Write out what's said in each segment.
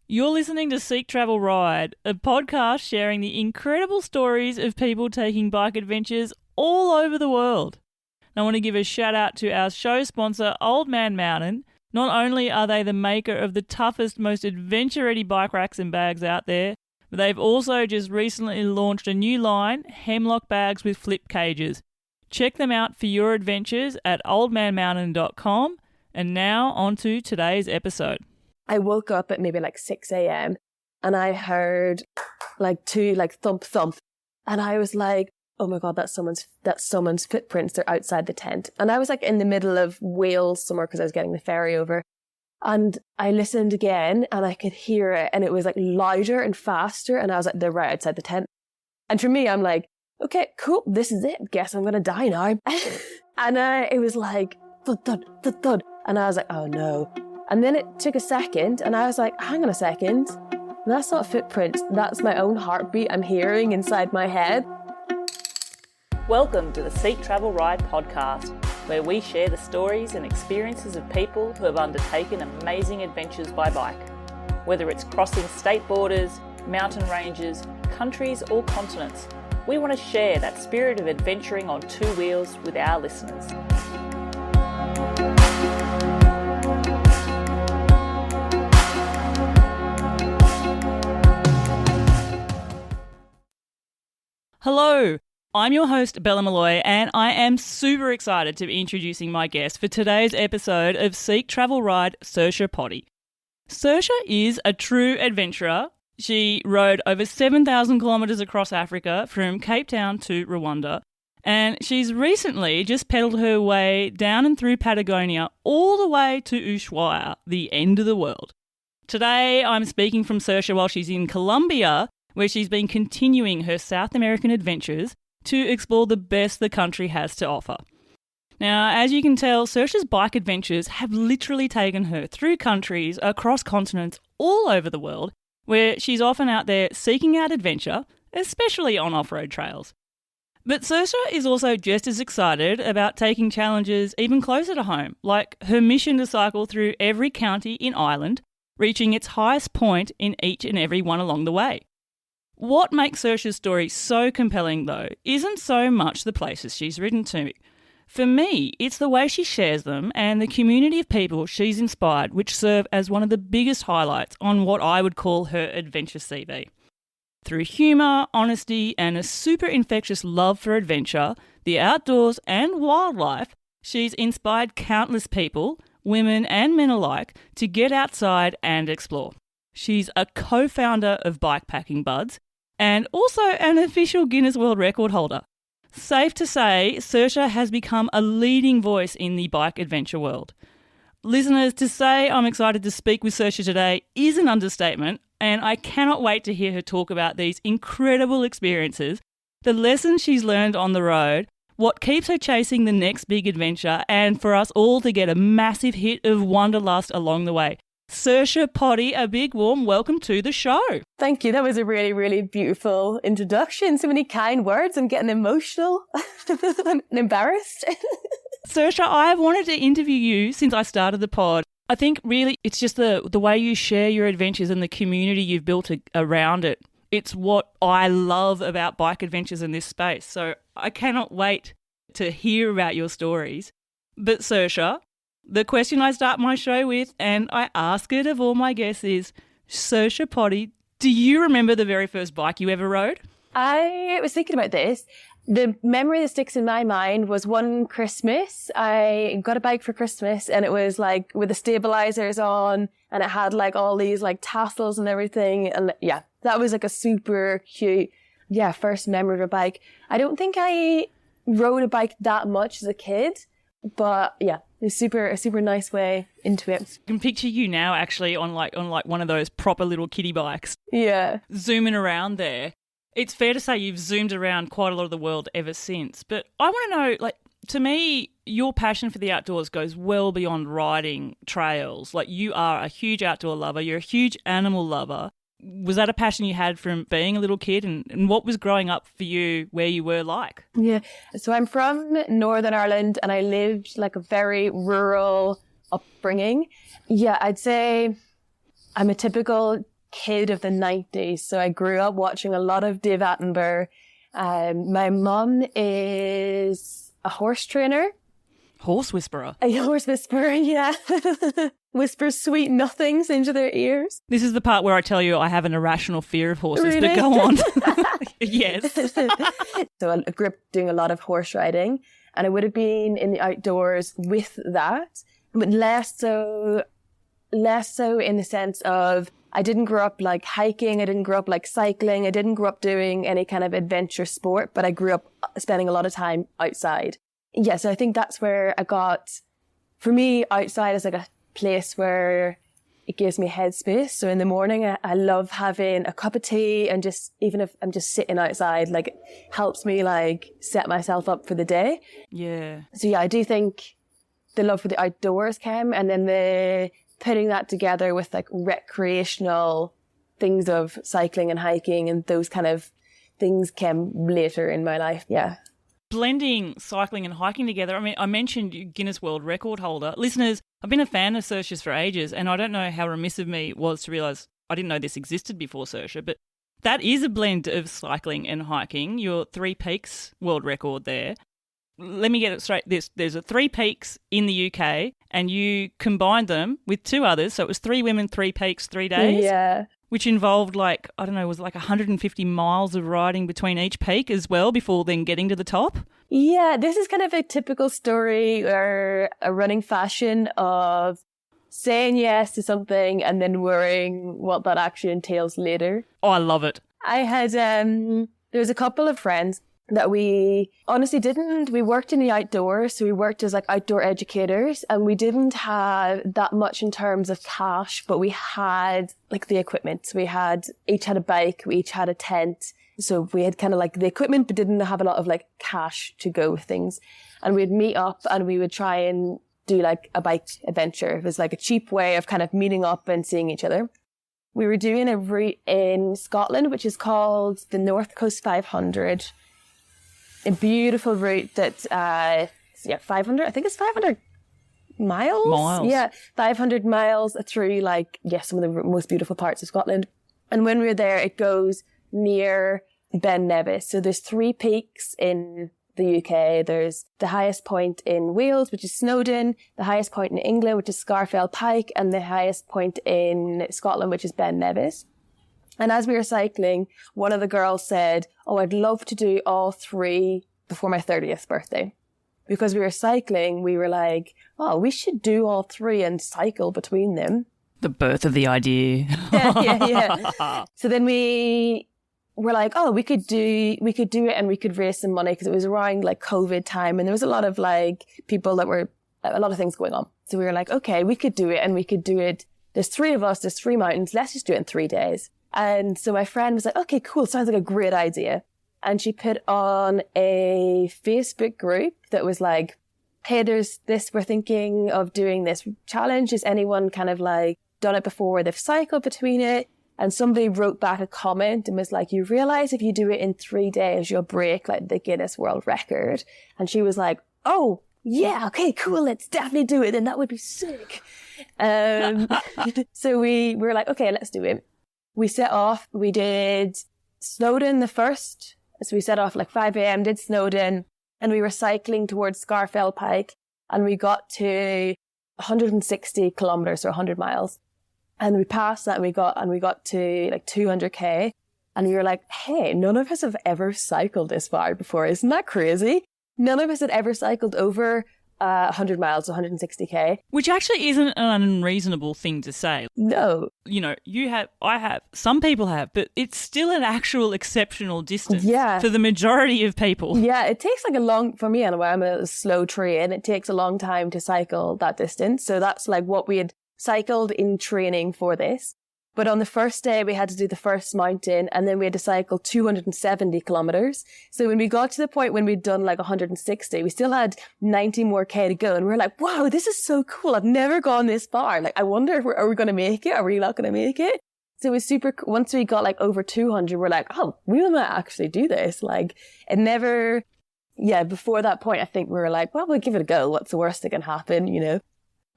You're listening to Seek Travel Ride, a podcast sharing the incredible stories of people taking bike adventures all over the world. And I want to give a shout out to our show sponsor, Old Man Mountain. Not only are they the maker of the toughest, most adventure-ready bike racks and bags out there, but they've also just recently launched a new line, Hemlock Bags with Flip Cages. Check them out for your adventures at oldmanmountain.com. And now on to today's episode. I woke up at maybe like 6 a.m. and I heard two thump thump. And I was like, oh my God, that's someone's footprints. They're outside the tent. And I was like in the middle of Wales somewhere because I was getting the ferry over. And I listened again and I could hear it. And it was like louder and faster. And I was like, they're right outside the tent. And for me, I'm like, okay, cool. This is it. Guess I'm going to die now. And it was like, thud, thud, thud, thud. And I was like, oh no. And then it took a second and I was like, hang on a second. That's not footprints. That's my own heartbeat I'm hearing inside my head. Welcome to the Seek Travel Ride podcast, where we share the stories and experiences of people who have undertaken amazing adventures by bike. Whether it's crossing state borders, mountain ranges, countries or continents, we want to share that spirit of adventuring on two wheels with our listeners. Hello, I'm your host Bella Malloy and I am super excited to be introducing my guest for today's episode of Seek Travel Ride, Saoirse Pottie. Saoirse is a true adventurer. She rode over 7,000 kilometres across Africa from Cape Town to Rwanda, and she's recently just pedalled her way down and through Patagonia all the way to Ushuaia, the end of the world. Today I'm speaking from Saoirse while she's in Colombia, where she's been continuing her South American adventures to explore the best the country has to offer. Now, as you can tell, Saoirse's bike adventures have literally taken her through countries, across continents, all over the world, where she's often out there seeking out adventure, especially on off-road trails. But Saoirse is also just as excited about taking challenges even closer to home, like her mission to cycle through every county in Ireland, reaching its highest point in each and every one along the way. What makes Saoirse's story so compelling, though, isn't so much the places she's ridden to. For me, it's the way she shares them and the community of people she's inspired, which serve as one of the biggest highlights on what I would call her adventure CV. Through humour, honesty, and a super infectious love for adventure, the outdoors and wildlife, she's inspired countless people, women and men alike, to get outside and explore. She's a co-founder of Bikepacking Buds, and also an official Guinness World Record holder. Safe to say, Saoirse has become a leading voice in the bike adventure world. Listeners, to say I'm excited to speak with Saoirse today is an understatement, and I cannot wait to hear her talk about these incredible experiences, the lessons she's learned on the road, what keeps her chasing the next big adventure, and for us all to get a massive hit of wanderlust along the way. Saoirse Pottie, a big warm welcome to the show. Thank you. That was a really, really beautiful introduction. So many kind words. I'm getting emotional and embarrassed. Saoirse, I've wanted to interview you since I started the pod. I think really it's just the way you share your adventures and the community you've built around it. It's what I love about bike adventures in this space. So I cannot wait to hear about your stories. But Saoirse, the question I start my show with, and I ask it of all my guests, is, Saoirse Pottie, do you remember the very first bike you ever rode? I was thinking about this. The memory that sticks in my mind was one Christmas. I got a bike for Christmas and it was like with the stabilizers on and it had like all these like tassels and everything. And yeah, that was like a super cute, first memory of a bike. I don't think I rode a bike that much as a kid, but yeah. A super nice way into it. I can picture you now actually on one of those proper little kiddie bikes. Yeah. Zooming around there. It's fair to say you've zoomed around quite a lot of the world ever since. But I want to know, to me, your passion for the outdoors goes well beyond riding trails. You are a huge outdoor lover. You're a huge animal lover. Was that a passion you had from being a little kid? And what was growing up for you where you were like? Yeah. So I'm from Northern Ireland and I lived like a very rural upbringing. Yeah, I'd say I'm a typical kid of the 90s. So I grew up watching a lot of Dave Attenborough. My mum is a horse trainer. Horse whisperer. A horse whisperer, yeah. Whispers sweet nothings into their ears. This is the part where I tell you I have an irrational fear of horses, Really? but go on. Yes. So I grew up doing a lot of horse riding, and I would have been in the outdoors with that, but less so in the sense of I didn't grow up like hiking, I didn't grow up like cycling, I didn't grow up doing any kind of adventure sport, but I grew up spending a lot of time outside. Yeah, so I think that's where for me, outside is like a place where it gives me headspace. So in the morning, I love having a cup of tea, and just, even if I'm just sitting outside, like, it helps me like set myself up for the day. Yeah. So yeah, I do think the love for the outdoors came, and then the putting that together with like recreational things of cycling and hiking and those kind of things came later in my life. Yeah. Blending cycling and hiking together. I mean, I mentioned you Guinness World Record holder. Listeners, I've been a fan of Saoirse's for ages, and I don't know how remiss of me was to realise I didn't know this existed before Saoirse, but that is a blend of cycling and hiking. Your 3 Peaks world record there. Let me get it straight. There's a 3 Peaks in the UK, and you combined them with 2 others. So it was 3 women, 3 peaks, 3 days. Yeah. Which involved like, I don't know, was like 150 miles of riding between each peak as well before then getting to the top. Yeah, this is kind of a typical story or a running fashion of saying yes to something and then worrying what that actually entails later. Oh, I love it. I had, there was a couple of friends that we honestly we worked in the outdoors, so we worked as like outdoor educators, and we didn't have that much in terms of cash, but we had like the equipment. So we each had a bike, we each had a tent. So we had kind of like the equipment, but didn't have a lot of like cash to go with things. And we'd meet up and we would try and do like a bike adventure. It was like a cheap way of kind of meeting up and seeing each other. We were doing a route in Scotland, which is called the North Coast 500. A beautiful route that, 500, I think it's 500 miles. Yeah, 500 miles through some of the most beautiful parts of Scotland. And when we were there, it goes near Ben Nevis. So there's 3 peaks in the UK. There's the highest point in Wales, which is Snowdon, the highest point in England, which is Scafell Pike, and the highest point in Scotland, which is Ben Nevis. And as we were cycling, one of the girls said, "Oh, I'd love to do all 3 before my 30th birthday." Because we were cycling, we were like, "Oh, we should do all 3 and cycle between them." The birth of the idea. Yeah. So then we were like, "Oh, we could do it, and we could raise some money," because it was around like COVID time, and there was a lot of like people that were a lot of things going on. So we were like, "Okay, we could do it, and we could do it. There's 3 of us. There's 3 mountains. Let's just do it in 3 days." And so my friend was like, "Okay, cool. Sounds like a great idea." And she put on a Facebook group that was like, "Hey, there's this, we're thinking of doing this challenge. Is anyone kind of like done it before? They've cycled between it." And somebody wrote back a comment and was like, "You realize if you do it in 3 days, you'll break like the Guinness World Record." And she was like, "Oh, yeah, okay, cool. Let's definitely do it. And that would be sick." So we were like, "Okay, let's do it." We set off, we did Snowdon the first. So we set off like 5 a.m., did Snowdon, and we were cycling towards Scafell Pike, and we got to 160 kilometers or 100 miles. And we passed that, and we got to like 200k, and we were like, "Hey, none of us have ever cycled this far before. Isn't that crazy?" None of us had ever cycled over 100 miles, 160k. Which actually isn't an unreasonable thing to say. No. You know, I have, some people have, but it's still an actual exceptional distance for the majority of people. Yeah, it takes for me anyway, I'm a slow train, it takes a long time to cycle that distance. So that's like what we had cycled in training for this. But on the first day, we had to do the first mountain, and then we had to cycle 270 kilometers. So when we got to the point when we'd done like 160, we still had 90 more K to go. And we were like, "Wow, this is so cool. I've never gone this far. Like, I wonder if are we going to make it? Are we not going to make it?" So it was super cool. Once we got like over 200, we're like, "Oh, we might actually do this." Like, it never, before that point, I think we were like, "Well, we'll give it a go. What's the worst that can happen, you know?"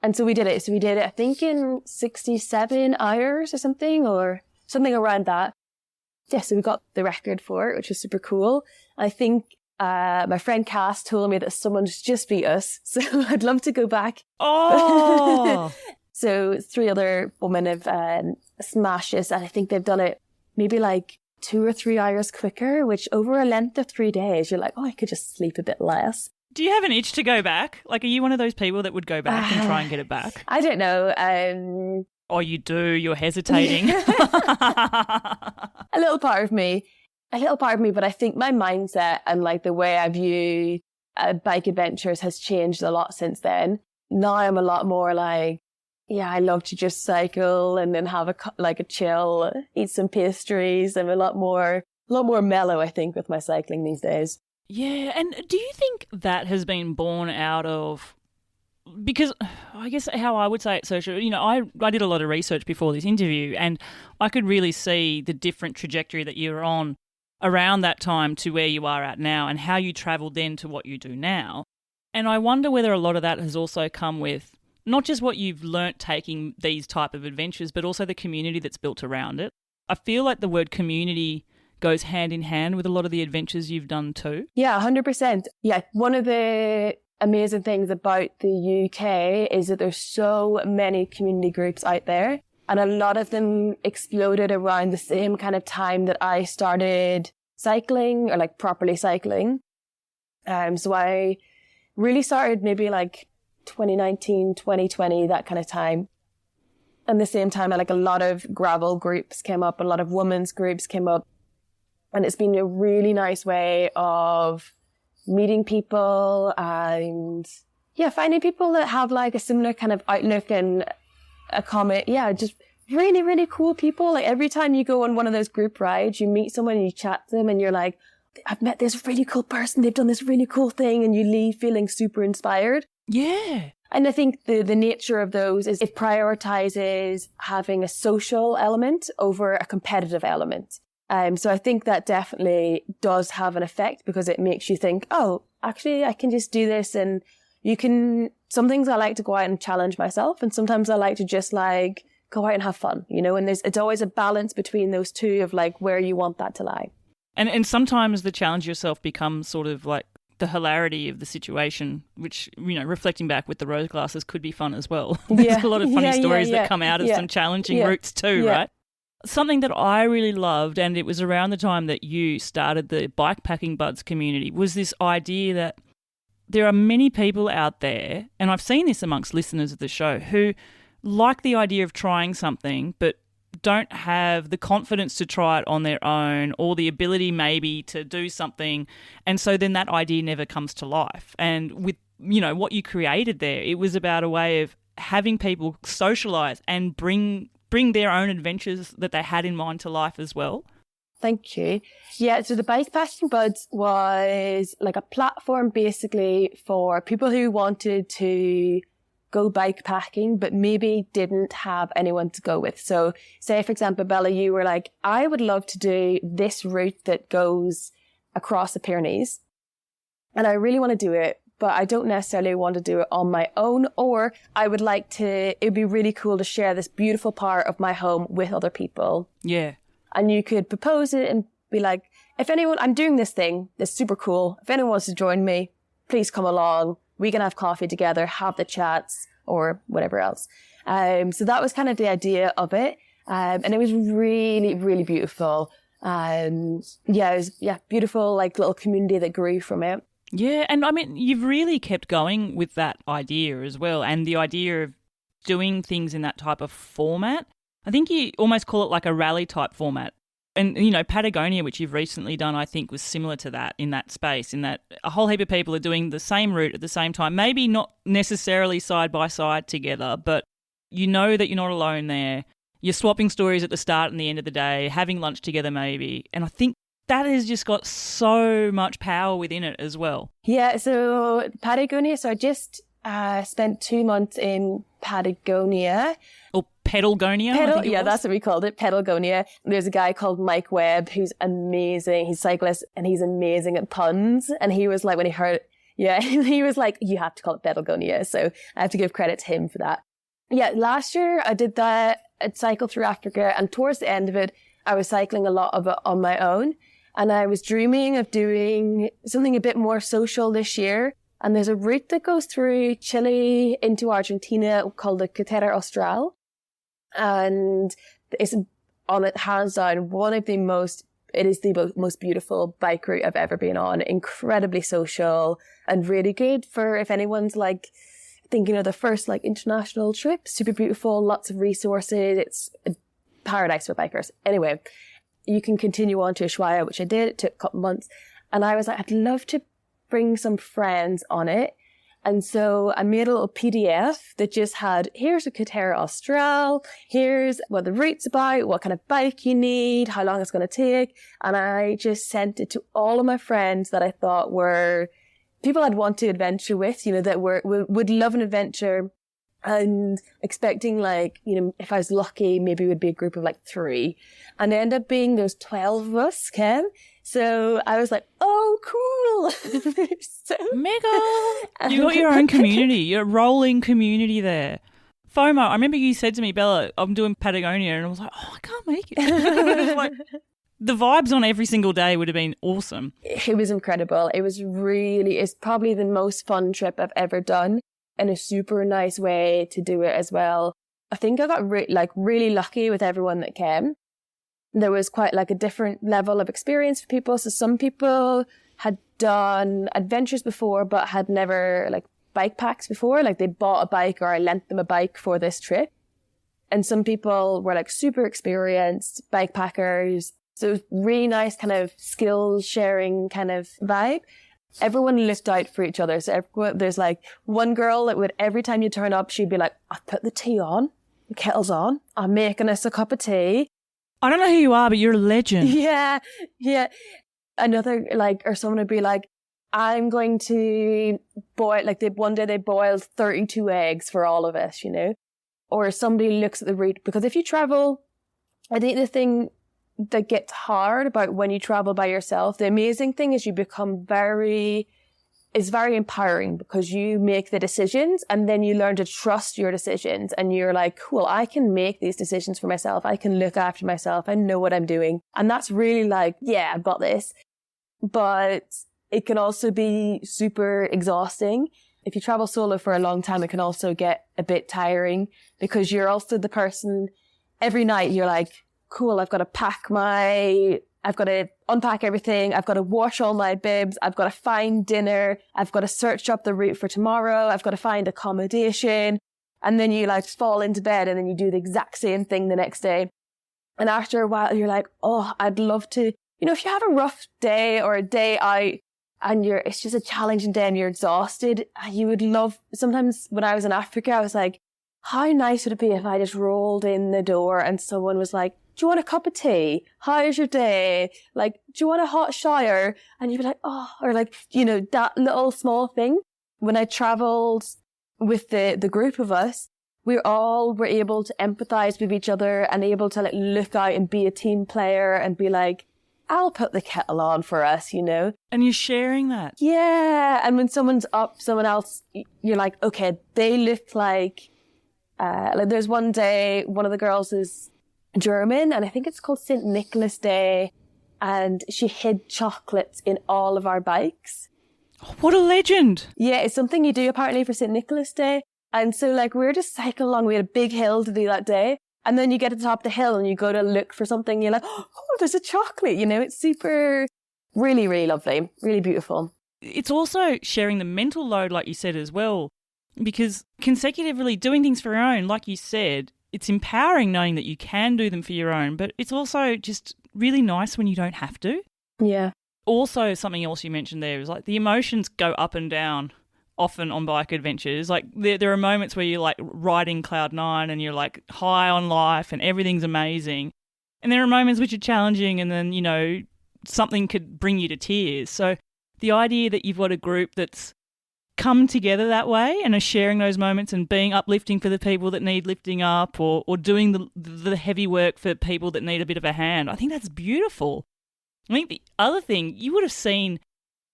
And so we did it. I think, in 67 hours or something, or something around that. Yeah, so we got the record for it, which was super cool. I think my friend Cass told me that someone's just beat us, so I'd love to go back. Oh! So 3 other women have smashed this, and I think they've done it maybe like 2 or 3 hours quicker, which over a length of 3 days, you're like, oh, I could just sleep a bit less. Do you have an itch to go back? Like, are you one of those people that would go back and try and get it back? I don't know. Oh, you do. You're hesitating. A little part of me, but I think my mindset and like the way I view bike adventures has changed a lot since then. Now I'm a lot more like, yeah, I love to just cycle and then have a chill, eat some pastries. I'm a lot more mellow, I think, with my cycling these days. Yeah, and do you think that has been born out of... Because I guess how I would say it, Saoirse, you know, I did a lot of research before this interview, and I could really see the different trajectory that you were on around that time to where you are at now, and how you travelled then to what you do now. And I wonder whether a lot of that has also come with not just what you've learnt taking these type of adventures, but also the community that's built around it. I feel like the word community goes hand in hand with a lot of the adventures you've done too. Yeah, 100%. Yeah, one of the amazing things about the UK is that there's so many community groups out there, and a lot of them exploded around the same kind of time that I started cycling, or like properly cycling. So I really started maybe like 2019, 2020, that kind of time. And the same time, like a lot of gravel groups came up, a lot of women's groups came up. And it's been a really nice way of meeting people and, yeah, finding people that have like a similar kind of outlook and a comment. Yeah, just really, really cool people. Like every time you go on one of those group rides, you meet someone and you chat to them and you're like, I've met this really cool person. They've done this really cool thing. And you leave feeling super inspired. Yeah. And I think the nature of those is it prioritizes having a social element over a competitive element. So I think that definitely does have an effect, because it makes you think, oh, actually, I can just do this. And some things I like to go out and challenge myself. And sometimes I like to just like go out and have fun, you know, and it's always a balance between those two of like where you want that to lie. And sometimes the challenge yourself becomes sort of like the hilarity of the situation, which, you know, reflecting back with the rose glasses could be fun as well. There's a lot of funny stories that come out of some challenging routes too, right? Something that I really loved, and it was around the time that you started the Bikepacking Buds community, was this idea that there are many people out there, and I've seen this amongst listeners of the show, who like the idea of trying something but don't have the confidence to try it on their own, or the ability maybe to do something, and so then that idea never comes to life. And with, you know, what you created there, it was about a way of having people socialise and bring their own adventures that they had in mind to life as well. Thank you. Yeah, so the Bikepacking Buds was like a platform basically for people who wanted to go bikepacking but maybe didn't have anyone to go with. So say, for example, Bella, you were like, I would love to do this route that goes across the Pyrenees, and I really want to do it, but I don't necessarily want to do it on my own, or I would like to, it'd be really cool to share this beautiful part of my home with other people. Yeah. And you could propose it and be like, if anyone, I'm doing this thing, it's super cool. If anyone wants to join me, please come along. We can have coffee together, have the chats, or whatever else. So that was kind of the idea of it. And it was really, really beautiful. It was beautiful, like little community that grew from it. Yeah, and I mean, you've really kept going with that idea as well, and the idea of doing things in that type of format. I think you almost call it like a rally type format. And, you know, Patagonia, which you've recently done, I think was similar to that in that space, in that a whole heap of people are doing the same route at the same time, maybe not necessarily side by side together, but you know that you're not alone there. You're swapping stories at the start and the end of the day, having lunch together maybe. And I think that has just got so much power within it as well. Yeah, so Patagonia, so I just spent 2 months in Patagonia. Or Patagonia? Yeah, that's what we called it, Patagonia. There's a guy called Mike Webb who's amazing. He's a cyclist and he's amazing at puns. And he was like, when he heard, he was like, you have to call it Patagonia. So I have to give credit to him for that. Yeah, last year I did that I'd cycle through Africa, and towards the end of it, I was cycling a lot of it on my own. And I was dreaming of doing something a bit more social this year. And there's a route that goes through Chile into Argentina called the Caraterra Austral. And it's on it, hands down, it is the most beautiful bike route I've ever been on. Incredibly social and really good for if anyone's like thinking of the first like international trip. Super beautiful, lots of resources. It's a paradise for bikers. Anyway, you can continue on to Ushuaia, which I did. It took a couple months. And I was like, I'd love to bring some friends on it. And so I made a little PDF that just had, here's a Caraterra Austral, here's what the route's about, what kind of bike you need, how long it's going to take. And I just sent it to all of my friends that I thought were people I'd want to adventure with, you know, that would love an adventure, and expecting like, you know, if I was lucky, maybe it would be a group of like 3. And it ended up being there's 12 of us, Ken. So I was like, oh, cool. So mega. You got your own community, your rolling community there. FOMO. I remember you said to me, Bella, I'm doing Patagonia, and I was like, oh, I can't make it. It was like, the vibes on every single day would have been awesome. It was incredible. It's probably the most fun trip I've ever done, and a super nice way to do it as well. I think I got really lucky with everyone that came. There was quite like a different level of experience for people. So some people had done adventures before, but had never like bike packs before. Like they bought a bike, or I lent them a bike for this trip. And some people were like super experienced bike packers. So it was really nice kind of skill sharing kind of vibe. Everyone looked out for each other. So there's like one girl that would, every time you turn up, she'd be like, I've put the tea on, the kettle's on, I'm making us a cup of tea. I don't know who you are, but you're a legend. Yeah. Another or someone would be like, I'm going to boil, one day they boiled 32 eggs for all of us, you know? Or somebody looks at the route, because if you travel, I think the thing that gets hard about when you travel by yourself, the amazing thing is you become it's very empowering, because you make the decisions and then you learn to trust your decisions, and you're like, cool, I can make these decisions for myself. I can look after myself. I know what I'm doing. And that's really like, yeah, I've got this. But it can also be super exhausting. If you travel solo for a long time, it can also get a bit tiring, because you're also the person every night you're like, cool, I've got to unpack everything. I've got to wash all my bibs. I've got to find dinner. I've got to search up the route for tomorrow. I've got to find accommodation. And then you like fall into bed, and then you do the exact same thing the next day. And after a while, you're like, oh, I'd love to, you know, if you have a rough day or a day out and it's just a challenging day and you're exhausted, you would love, sometimes when I was in Africa, I was like, how nice would it be if I just rolled in the door and someone was like, do you want a cup of tea? How's your day? Like, do you want a hot shower? And you'd be like, oh, or like, you know, that little small thing. When I traveled with the group of us, we all were able to empathize with each other and able to like look out and be a team player and be like, I'll put the kettle on for us, you know? And you're sharing that. Yeah. And when someone's up, someone else, you're like, okay, they look like there's one day, one of the girls is German, and I think it's called St. Nicholas Day, and she hid chocolates in all of our bikes. What a legend. Yeah, it's something you do apparently for St. Nicholas Day. And so like we were just cycling along, we had a big hill to do that day, and then you get to the top of the hill and you go to look for something, you're like, oh, there's a chocolate, you know? It's super, really, really lovely, really beautiful. It's also sharing the mental load, like you said as well, because consecutively doing things for your own, like you said, it's empowering knowing that you can do them for your own, but it's also just really nice when you don't have to. Yeah. Also, something else you mentioned there is like the emotions go up and down often on bike adventures. Like there are moments where you're like riding cloud 9 and you're like high on life and everything's amazing. And there are moments which are challenging, and then, you know, something could bring you to tears. So the idea that you've got a group that's come together that way and are sharing those moments and being uplifting for the people that need lifting up, or doing the heavy work for people that need a bit of a hand. I think that's beautiful. I think the other thing, you would have seen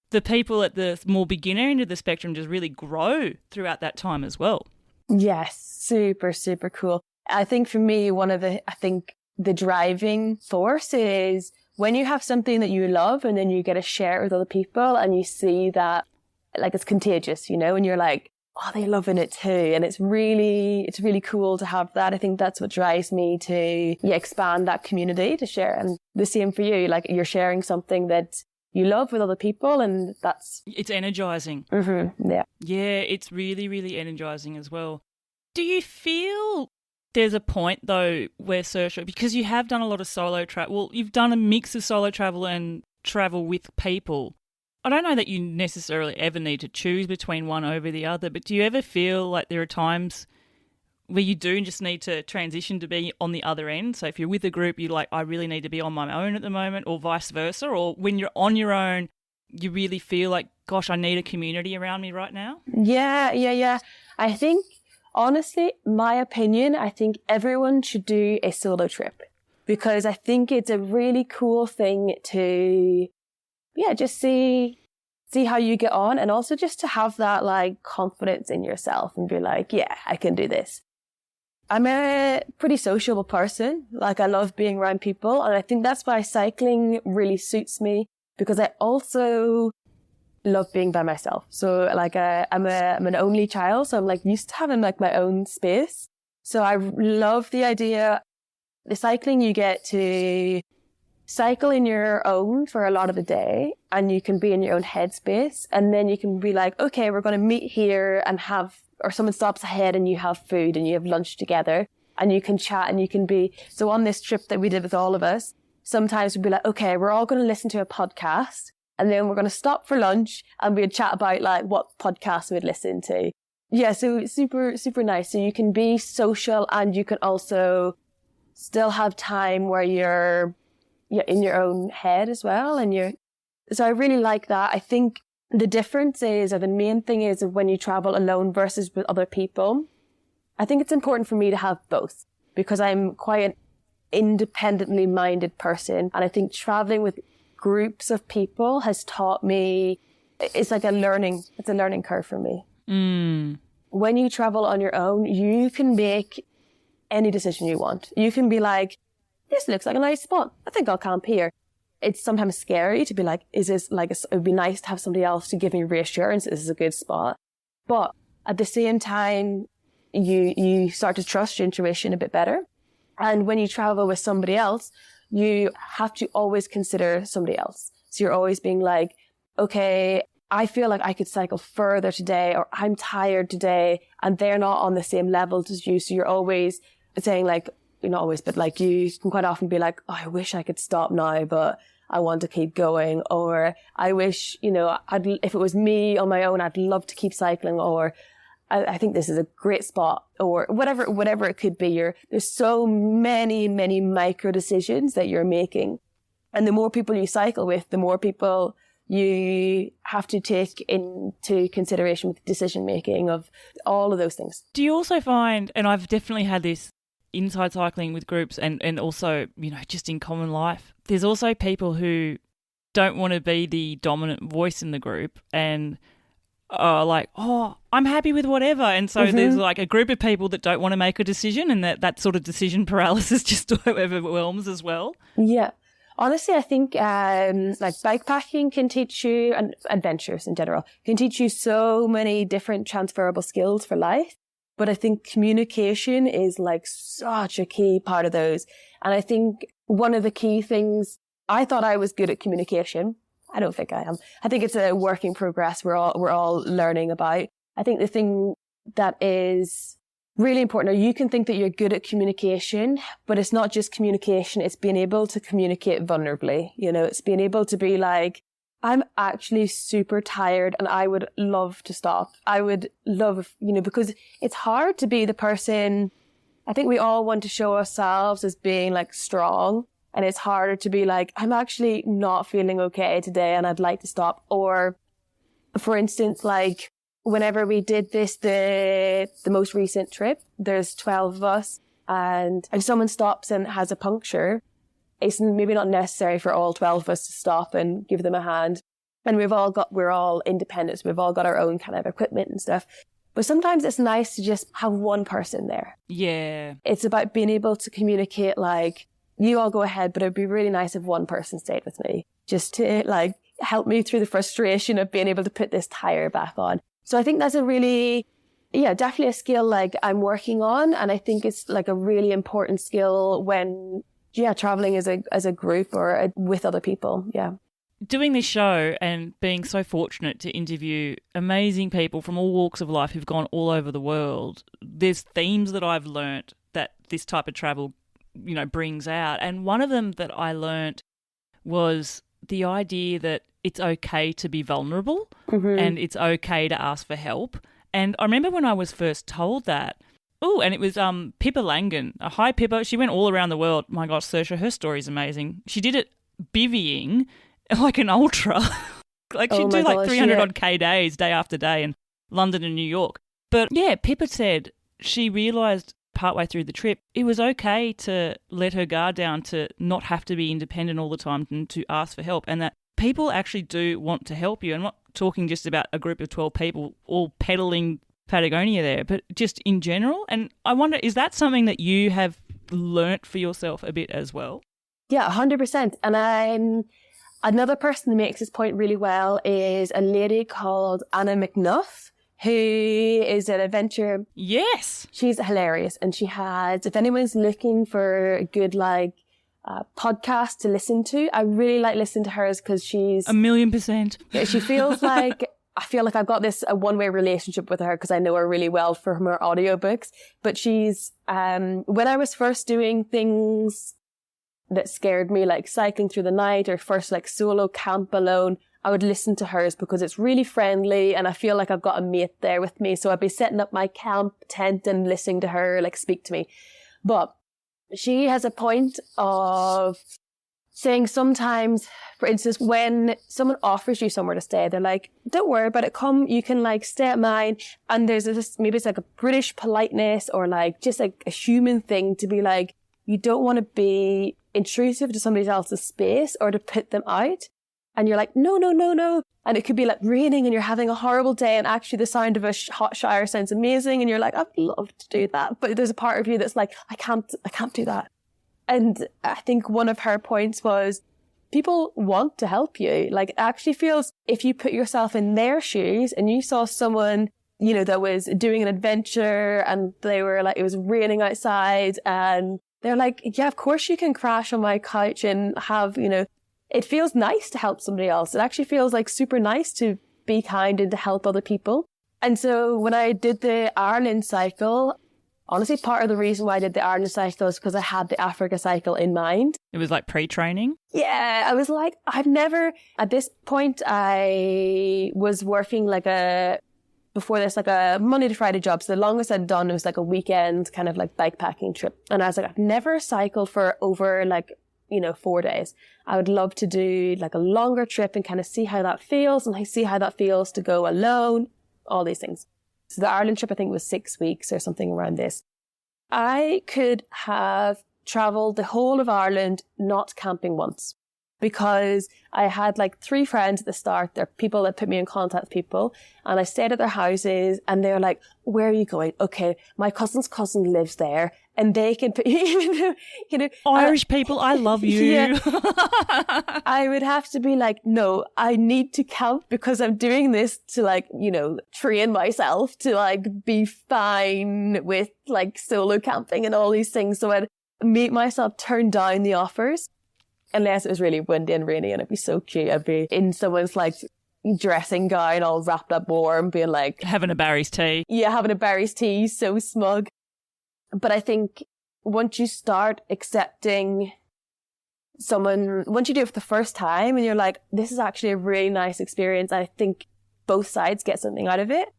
the people at the more beginner end of the spectrum just really grow throughout that time as well. Yes, super, super cool. I think for me, the driving force is when you have something that you love and then you get to share it with other people and you see that like it's contagious, and you're like, oh, they're loving it too. And it's really cool to have that. I think that's what drives me to expand that community, to share. And the same for you, like you're sharing something that you love with other people, and it's energizing. Mm-hmm, yeah. Yeah, it's really, really energizing as well. Do you feel there's a point though where Saoirse, because you have done a lot of solo travel, well, you've done a mix of solo travel and travel with people. I don't know that you necessarily ever need to choose between one over the other, but do you ever feel like there are times where you do just need to transition to be on the other end? So if you're with a group, you're like, I really need to be on my own at the moment, or vice versa, or when you're on your own, you really feel like, gosh, I need a community around me right now? Yeah. I think, honestly, my opinion, I think everyone should do a solo trip, because I think it's a really cool thing to, just see how you get on, and also just to have that like confidence in yourself and be like, yeah, I can do this. I'm a pretty sociable person. Like I love being around people, and I think that's why cycling really suits me, because I also love being by myself. So like I'm an only child, so I'm like used to having like my own space. So I love the idea. The cycling, you get to cycle in your own for a lot of the day, and you can be in your own headspace, and then you can be like, okay, we're going to meet here and or someone stops ahead and you have food and you have lunch together and you can chat and you can be. So on this trip that we did with all of us, sometimes we'd be like, okay, we're all going to listen to a podcast, and then we're going to stop for lunch and we'd chat about like what podcast we'd listen to. Yeah, so it's super, super nice. So you can be social, and you can also still have time where you're in your own head as well. So I really like that. I think the difference is, or the main thing is, when you travel alone versus with other people, I think it's important for me to have both, because I'm quite an independently minded person. And I think traveling with groups of people has taught me, it's like a learning curve for me. When you travel on your own, you can make any decision you want. You can be like, this looks like a nice spot, I think I'll camp here. It's sometimes scary to be like, is this like, it would be nice to have somebody else to give me reassurance this is a good spot. But at the same time, you start to trust your intuition a bit better. And when you travel with somebody else, you have to always consider somebody else. So you're always being like, okay, I feel like I could cycle further today, or I'm tired today, and they're not on the same level as you. So you're always saying like, not always, but like you can quite often be like, oh, I wish I could stop now, but I want to keep going. Or I wish, if it was me on my own, I'd love to keep cycling. Or I think this is a great spot, or whatever it could be. There's so many, many micro decisions that you're making. And the more people you cycle with, the more people you have to take into consideration with decision making of all of those things. Do you also find, and I've definitely had this inside cycling with groups and also, just in common life, there's also people who don't want to be the dominant voice in the group and are like, oh, I'm happy with whatever. And so there's like a group of people that don't want to make a decision, and that sort of decision paralysis just overwhelms as well. Yeah. Honestly, I think like bikepacking can teach you, and adventures in general, can teach you so many different transferable skills for life. But I think communication is like such a key part of those. And I think one of the key things, I thought I was good at communication. I don't think I am. I think it's a work in progress we're all learning about. I think the thing that is really important, or you can think that you're good at communication, but it's not just communication, it's being able to communicate vulnerably. It's being able to be like, I'm actually super tired and I would love to stop. I would love, because it's hard to be the person. I think we all want to show ourselves as being like strong, and it's harder to be like, I'm actually not feeling okay today and I'd like to stop. Or for instance, like whenever we did this, the most recent trip, there's 12 of us, and if someone stops and has a puncture, it's maybe not necessary for all 12 of us to stop and give them a hand. And we're all independent. So we've all got our own kind of equipment and stuff. But sometimes it's nice to just have one person there. Yeah. It's about being able to communicate like, you all go ahead, but it'd be really nice if one person stayed with me just to like help me through the frustration of being able to put this tire back on. So I think that's a really, definitely a skill like I'm working on. And I think it's like a really important skill when, traveling as a group or with other people. Yeah. Doing this show and being so fortunate to interview amazing people from all walks of life who've gone all over the world, there's themes that I've learnt that this type of travel, brings out. And one of them that I learnt was the idea that it's okay to be vulnerable and it's okay to ask for help. And I remember when I was first told that, and it was Pippa Langen. Hi, Pippa. She went all around the world. My gosh, Saoirse, her story's amazing. She did it bivvying like an ultra. Like she'd do like 300 odd K days, day after day in London and New York. But yeah, Pippa said she realised partway through the trip it was okay to let her guard down, to not have to be independent all the time and to ask for help, and that people actually do want to help you. I'm not talking just about a group of 12 people all pedaling Patagonia there, but just in general. And I wonder, is that something that you have learnt for yourself a bit as well? Yeah, 100%. And another person that makes this point really well is a lady called Anna McNuff, who is an adventure. Yes. She's hilarious. And she has, if anyone's looking for a good, podcast to listen to, I really like listening to hers because she's 1,000,000%. Yeah, she feels like, I feel like I've got a one-way relationship with her because I know her really well from her audiobooks. But she's, when I was first doing things that scared me, like cycling through the night or first like solo camp alone, I would listen to hers because it's really friendly and I feel like I've got a mate there with me. So I'd be setting up my camp tent and listening to her like speak to me. But she has a point of saying sometimes, for instance, when someone offers you somewhere to stay, they're like, don't worry about it, come, you can like stay at mine. And there's this, maybe it's like a British politeness or like just like a human thing to be like, you don't want to be intrusive to somebody else's space or to put them out. And you're like, no. And it could be like raining and you're having a horrible day and actually the sound of a hot shower sounds amazing. And you're like, I'd love to do that. But there's a part of you that's like, I can't do that. And I think one of her points was people want to help you. Like it actually feels, if you put yourself in their shoes and you saw someone, that was doing an adventure and they were like, it was raining outside and they're like, yeah, of course you can crash on my couch and have, it feels nice to help somebody else. It actually feels like super nice to be kind and to help other people. And so when I did the Ireland cycle, honestly, part of the reason why I did the Ireland cycle is because I had the Africa cycle in mind. It was like pre-training? Yeah, I was like, at this point, I was working before this, like a Monday to Friday job. So the longest I'd done was like a weekend kind of like bikepacking trip. And I was like, I've never cycled for over 4 days. I would love to do like a longer trip and kind of see how that feels and see how that feels to go alone, all these things. So the Ireland trip, I think, was 6 weeks or something around this. I could have traveled the whole of Ireland not camping once because I had like 3 friends at the start. They're people that put me in contact with people and I stayed at their houses and they're like, where are you going? Okay, my cousin's cousin lives there and they can put, Irish people, I love you. Yeah. I would have to be like, no, I need to camp because I'm doing this to train myself to like be fine with like solo camping and all these things. So I'd make myself turn down the offers unless it was really windy and rainy and it'd be so cute. I'd be in someone's like dressing gown all wrapped up warm being like having a Barry's tea. Yeah, having a Barry's tea, so smug. But I think once you start accepting once you do it for the first time and you're like, this is actually a really nice experience, I think both sides get something out of it.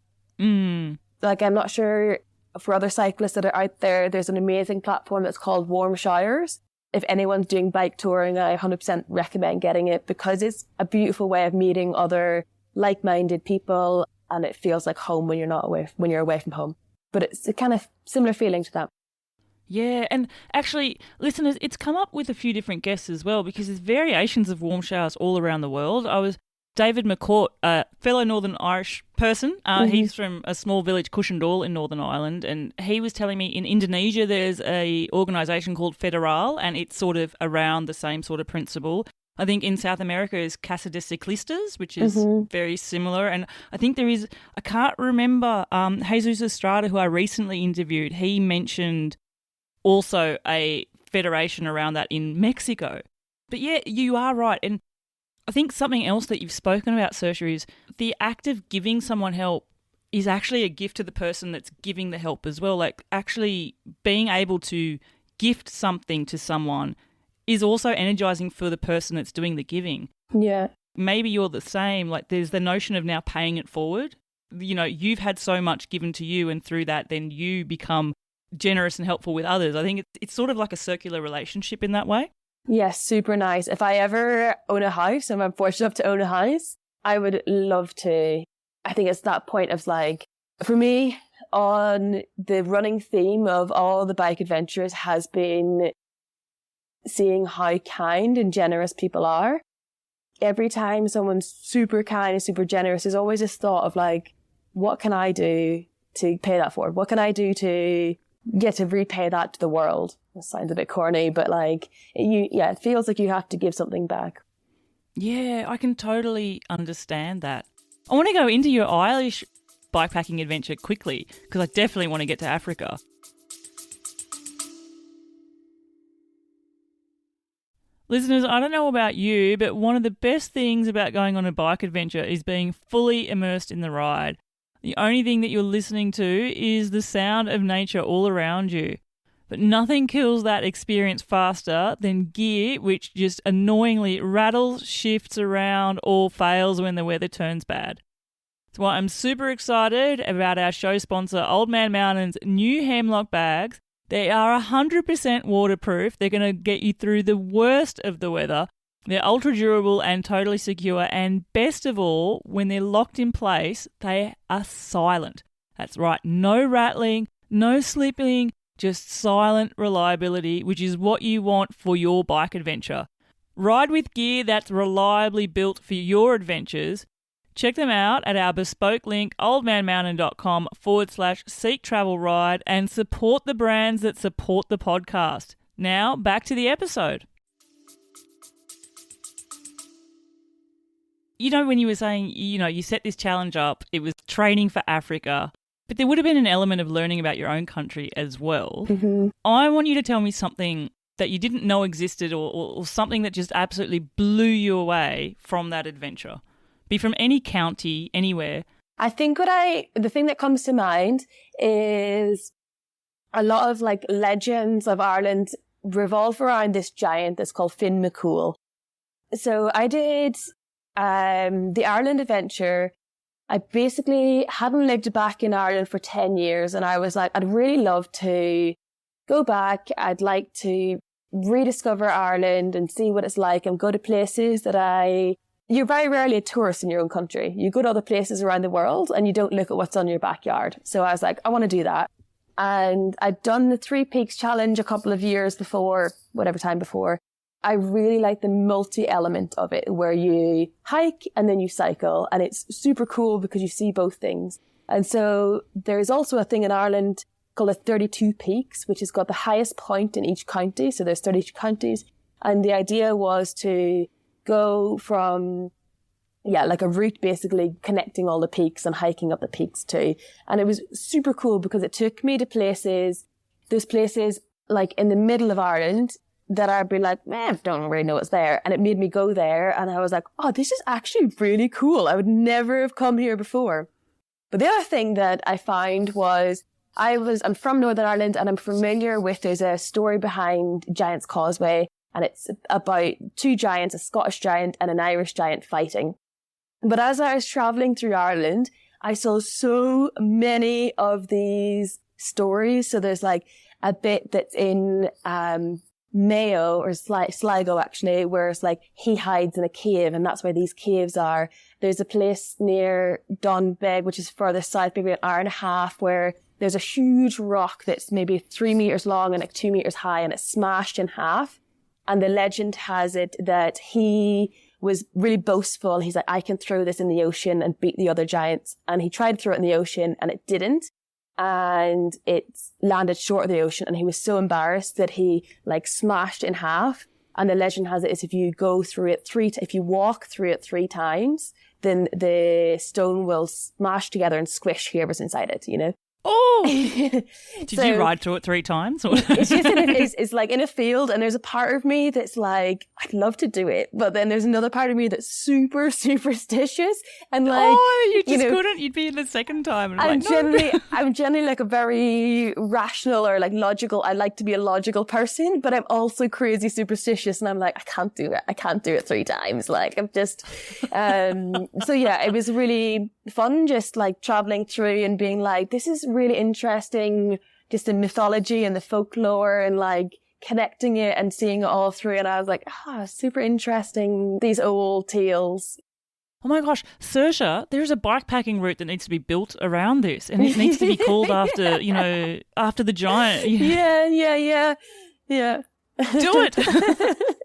Like, I'm not sure for other cyclists that are out there, there's an amazing platform that's called Warm Showers. If anyone's doing bike touring, I 100% recommend getting it because it's a beautiful way of meeting other like-minded people and it feels like home when you're away from home. But it's a kind of similar feeling to that. Yeah, and actually, listeners, it's come up with a few different guests as well because there's variations of warm showers all around the world. I was David McCourt, a fellow Northern Irish person. He's from a small village, Cushendall, in Northern Ireland, and he was telling me in Indonesia there's a organisation called Federal, and it's sort of around the same sort of principle. I think in South America is Casa de Ciclistas, which is very similar. And I think there is, I can't remember, Jesus Estrada, who I recently interviewed, he mentioned also a federation around that in Mexico. But yeah, you are right. And I think something else that you've spoken about, Saoirse, is the act of giving someone help is actually a gift to the person that's giving the help as well. Like actually being able to gift something to someone is also energizing for the person that's doing the giving. Yeah. Maybe you're the same. Like there's the notion of now paying it forward. You know, you've had so much given to you, and through that then you become generous and helpful with others. I think it's sort of like a circular relationship in that way. Yes, super nice. If I ever own a house, and I'm fortunate enough to own a house, I would love to. I think it's that point of like, for me, on the running theme of all the bike adventures has been seeing how kind and generous people are. Every time someone's super kind and super generous, there's always this thought of like, what can I do to pay that forward? What can I do to repay that to the world? It sounds a bit corny, but like, it feels like you have to give something back. Yeah, I can totally understand that. I want to go into your Irish bikepacking adventure quickly because I definitely want to get to Africa. Listeners, I don't know about you, but one of the best things about going on a bike adventure is being fully immersed in the ride. The only thing that you're listening to is the sound of nature all around you. But nothing kills that experience faster than gear which just annoyingly rattles, shifts around, or fails when the weather turns bad. That's why I'm super excited about our show sponsor, Old Man Mountain's new Hemlock bags. They are 100% waterproof. They're going to get you through the worst of the weather. They're ultra durable and totally secure. And best of all, when they're locked in place, they are silent. That's right. No rattling, no slipping, just silent reliability, which is what you want for your bike adventure. Ride with gear that's reliably built for your adventures. Check them out at our bespoke link, oldmanmountain.com/seek travel ride, and support the brands that support the podcast. Now, back to the episode. You know, when you were saying, you set this challenge up, it was training for Africa, but there would have been an element of learning about your own country as well. Mm-hmm. I want you to tell me something that you didn't know existed or something that just absolutely blew you away from that adventure. Be from any county, anywhere. I think the thing that comes to mind is a lot of like legends of Ireland revolve around this giant that's called Finn McCool. So I did the Ireland adventure. I basically hadn't lived back in Ireland for 10 years, and I was like, I'd really love to go back. I'd like to rediscover Ireland and see what it's like and go to places that you're very rarely a tourist in your own country. You go to other places around the world and you don't look at what's on your backyard. So I was like, I want to do that. And I'd done the 3 Peaks Challenge a couple of years before, whatever time before. I really like the multi-element of it where you hike and then you cycle. And it's super cool because you see both things. And so there's also a thing in Ireland called a 32 Peaks, which has got the highest point in each county. So there's 32 counties. And the idea was to go from, like a route basically connecting all the peaks and hiking up the peaks too. And it was super cool because it took me to those places like in the middle of Ireland that I'd be like, man, don't really know what's there. And it made me go there. And I was like, oh, this is actually really cool. I would never have come here before. But the other thing that I found was I'm from Northern Ireland and I'm familiar with, there's a story behind Giant's Causeway. And it's about 2 giants, a Scottish giant and an Irish giant fighting. But as I was traveling through Ireland, I saw so many of these stories. So there's like a bit that's in Mayo or Sligo actually, where it's like he hides in a cave and that's where these caves are. There's a place near Donbeg, which is further south, maybe an hour and a half, where there's a huge rock that's maybe 3 meters long and like 2 meters high and it's smashed in half. And the legend has it that he was really boastful. He's like, I can throw this in the ocean and beat the other giants. And he tried to throw it in the ocean and it didn't. And it landed short of the ocean. And he was so embarrassed that he like smashed it in half. And the legend has it is if you go through it if you walk through it 3 times, then the stone will smash together and squish whoever's inside it, you know? Oh, did you ride through it 3 times? Or? It's just it's like in a field, and there's a part of me that's like, I'd love to do it, but then there's another part of me that's super superstitious and like, you just couldn't. You'd be in the second time. And I'm no. generally like a very rational or like logical. I like to be a logical person, but I'm also crazy superstitious, and I'm like, I can't do it. I can't do it 3 times. Like I'm just, so yeah, it was really fun just like traveling through and being like, this is really interesting, just the mythology and the folklore and like connecting it and seeing it all through. And I was like, super interesting, these old tales. Oh my gosh, Saoirse, there's a bikepacking route that needs to be built around this, and it needs to be called after, after the giant. Yeah. Do it.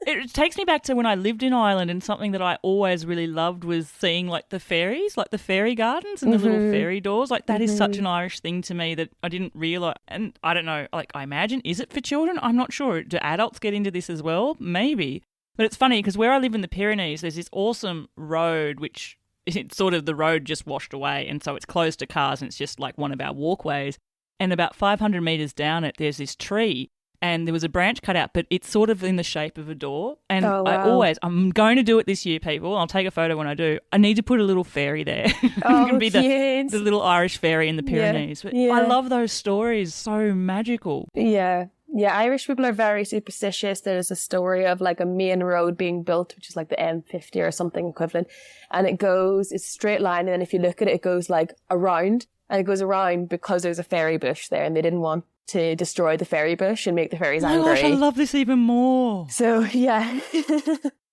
It takes me back to when I lived in Ireland, and something that I always really loved was seeing like the ferries, like the fairy gardens and the little fairy doors. Like that is such an Irish thing to me that I didn't realise. And I don't know, like I imagine, is it for children? I'm not sure. Do adults get into this as well? Maybe. But it's funny because where I live in the Pyrenees, there's this awesome road, which it's sort of the road just washed away. And so it's closed to cars and it's just like one of our walkways. And about 500 metres down it, there's this tree. And there was a branch cut out, but it's sort of in the shape of a door. And I'm going to do it this year, people. I'll take a photo when I do. I need to put a little fairy there. It can be the little Irish fairy in the Pyrenees. Yeah. But I love those stories. So magical. Yeah. Yeah, Irish people are very superstitious. There's a story of like a main road being built, which is like the M50 or something equivalent. And it's a straight line. And then if you look at it, it goes like around. And it goes around because there's a fairy bush there and they didn't want to destroy the fairy bush and make the fairies angry. Oh my gosh, I love this even more. So, yeah.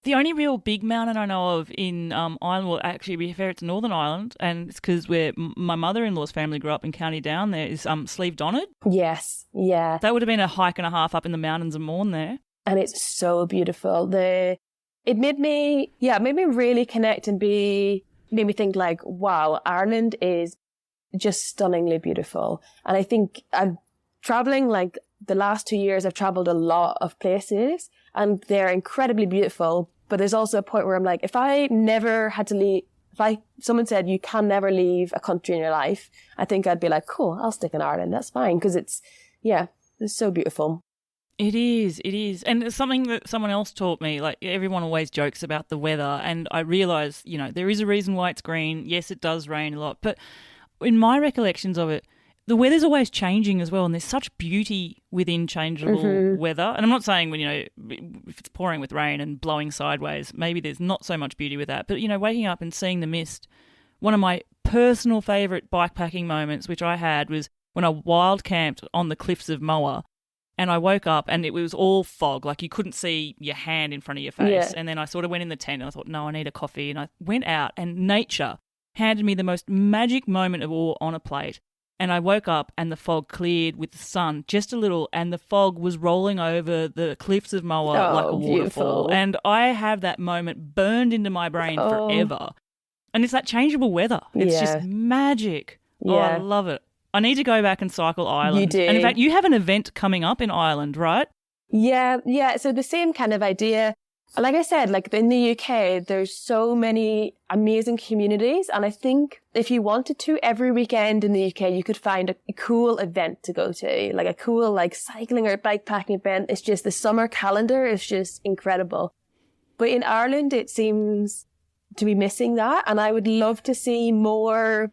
The only real big mountain I know of in Ireland, well, actually, to be fair, it's Northern Ireland, and it's because where my mother-in-law's family grew up in County Down there, is Slieve Donard. Yes, yeah. That would have been a hike and a half up in the mountains of Mourne there. And it's so beautiful. It made me really connect and made me think like, wow, Ireland is just stunningly beautiful. And I think I'm traveling, like the last 2 years, I've traveled a lot of places and they're incredibly beautiful. But there's also a point where I'm like, if I never had to leave, someone said you can never leave a country in your life, I think I'd be like, cool, I'll stick in Ireland. That's fine. Because it's so beautiful. It is. And it's something that someone else taught me. Like everyone always jokes about the weather. And I realise, there is a reason why it's green. Yes, it does rain a lot. But in my recollections of it, the weather's always changing as well, and there's such beauty within changeable weather. And I'm not saying when, if it's pouring with rain and blowing sideways, maybe there's not so much beauty with that. But, waking up and seeing the mist, one of my personal favourite bikepacking moments, which I had, was when I wild camped on the cliffs of Moa, and I woke up and it was all fog, like you couldn't see your hand in front of your face. Yeah. And then I sort of went in the tent and I thought, no, I need a coffee. And I went out and nature handed me the most magic moment of all on a plate. And I woke up and the fog cleared with the sun just a little, and the fog was rolling over the cliffs of Moa like a waterfall. Beautiful. And I have that moment burned into my brain forever. And it's that changeable weather. It's just magic. Yeah. Oh, I love it. I need to go back and cycle Ireland. You do. And in fact, you have an event coming up in Ireland, right? Yeah. So the same kind of idea. Like I said, like in the UK, there's so many amazing communities. And I think if you wanted to, every weekend in the UK, you could find a cool event to go to, like a cool like cycling or bikepacking event. It's just the summer calendar is just incredible. But in Ireland, it seems to be missing that. And I would love to see more.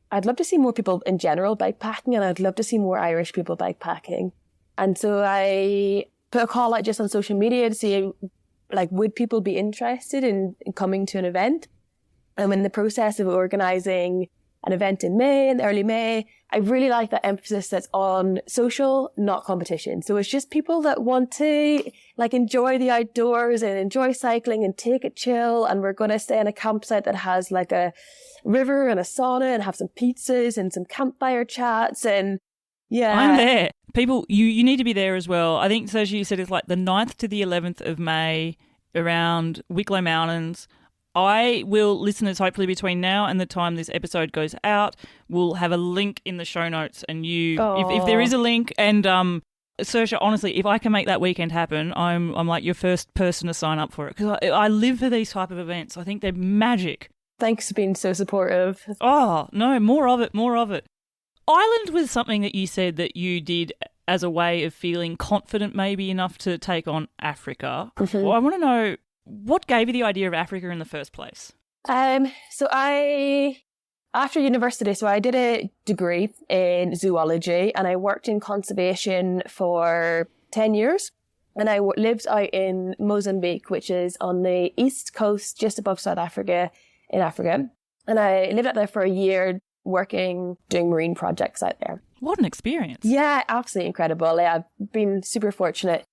I'd love to see more people in general bikepacking, and I'd love to see more Irish people bikepacking. And so I put a call out just on social media to see, like, would people be interested in coming to an event? I'm in the process of organising an event in early May. I really like that emphasis that's on social, not competition. So it's just people that want to like enjoy the outdoors and enjoy cycling and take it chill. And we're going to stay in a campsite that has like a river and a sauna and have some pizzas and some campfire chats. And yeah. I'm there. People, you need to be there as well. I think, so as you said, it's like the 9th to the 11th of May around Wicklow Mountains. I will, listeners, hopefully between now and the time this episode goes out, we'll have a link in the show notes. And if there is a link, and Saoirse, honestly, if I can make that weekend happen, I'm like your first person to sign up for it, because I live for these type of events. I think they're magic. Thanks for being so supportive. Oh, no, more of it, more of it. Ireland was something that you said that you did as a way of feeling confident maybe enough to take on Africa. Mm-hmm. Well, I want to know, what gave you the idea of Africa in the first place? So after university, I did a degree in zoology and I worked in conservation for 10 years. And I lived out in Mozambique, which is on the east coast, just above South Africa, in Africa. And I lived out there for a year working, doing marine projects out there. What an experience. Yeah, absolutely incredible. I've been super fortunate.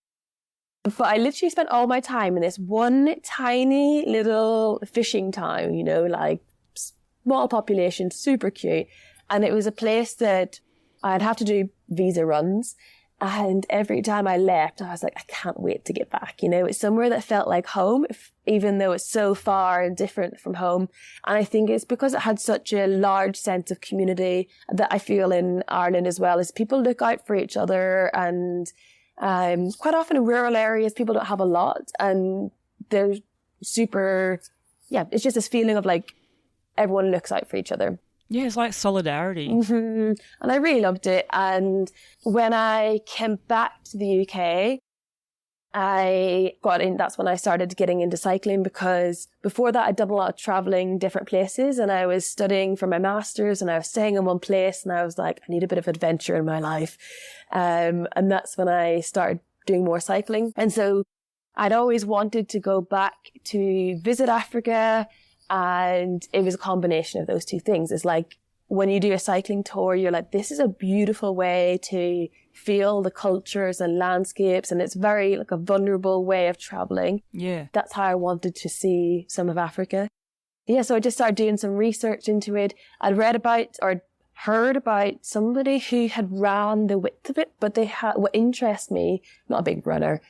But I literally spent all my time in this one tiny little fishing town, you know, like small population, super cute. And it was a place that I'd have to do visa runs. And every time I left, I was like, I can't wait to get back. You know, it's somewhere that felt like home, even though it's so far and different from home. And I think it's because it had such a large sense of community that I feel in Ireland as well, is people look out for each other. And quite often in rural areas, people don't have a lot. And they're super, it's just this feeling of like everyone looks out for each other. Yeah, it's like solidarity. Mm-hmm. And I really loved it. And when I came back to the UK, that's when I started getting into cycling, because before that I'd done a lot of traveling different places, and I was studying for my master's and I was staying in one place, and I was like, I need a bit of adventure in my life. And that's when I started doing more cycling. And so I'd always wanted to go back to visit Africa. And it was a combination of those two things. It's like when you do a cycling tour, you're like, this is a beautiful way to feel the cultures and landscapes. And it's very like a vulnerable way of traveling. Yeah. That's how I wanted to see some of Africa. Yeah. So I just started doing some research into it. I'd read about or heard about somebody who had ran the width of it, but what interests me, not a big runner,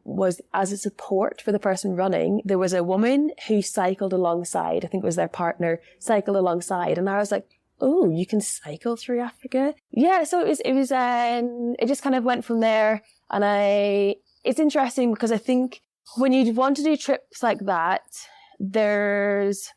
was as a support for the person running, there was a woman who cycled alongside. I think it was their partner, cycled alongside. And I was like, oh, you can cycle through Africa? Yeah, so it just kind of went from there. And it's interesting because I think when you want to do trips like that, there's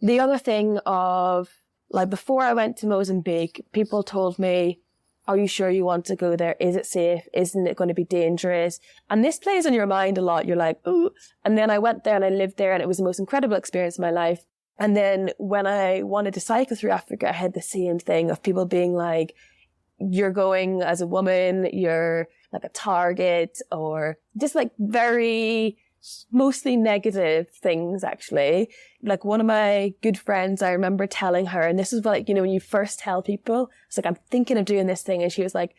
the other thing of, like, before I went to Mozambique, people told me, are you sure you want to go there? Is it safe? Isn't it going to be dangerous? And this plays on your mind a lot. You're like, ooh. And then I went there and I lived there and it was the most incredible experience of my life. And then when I wanted to cycle through Africa, I had the same thing of people being like, you're going as a woman, you're like a target, or just like very mostly negative things, actually. Like one of my good friends, I remember telling her, and this is like, you know, when you first tell people, it's like, I'm thinking of doing this thing. And she was like,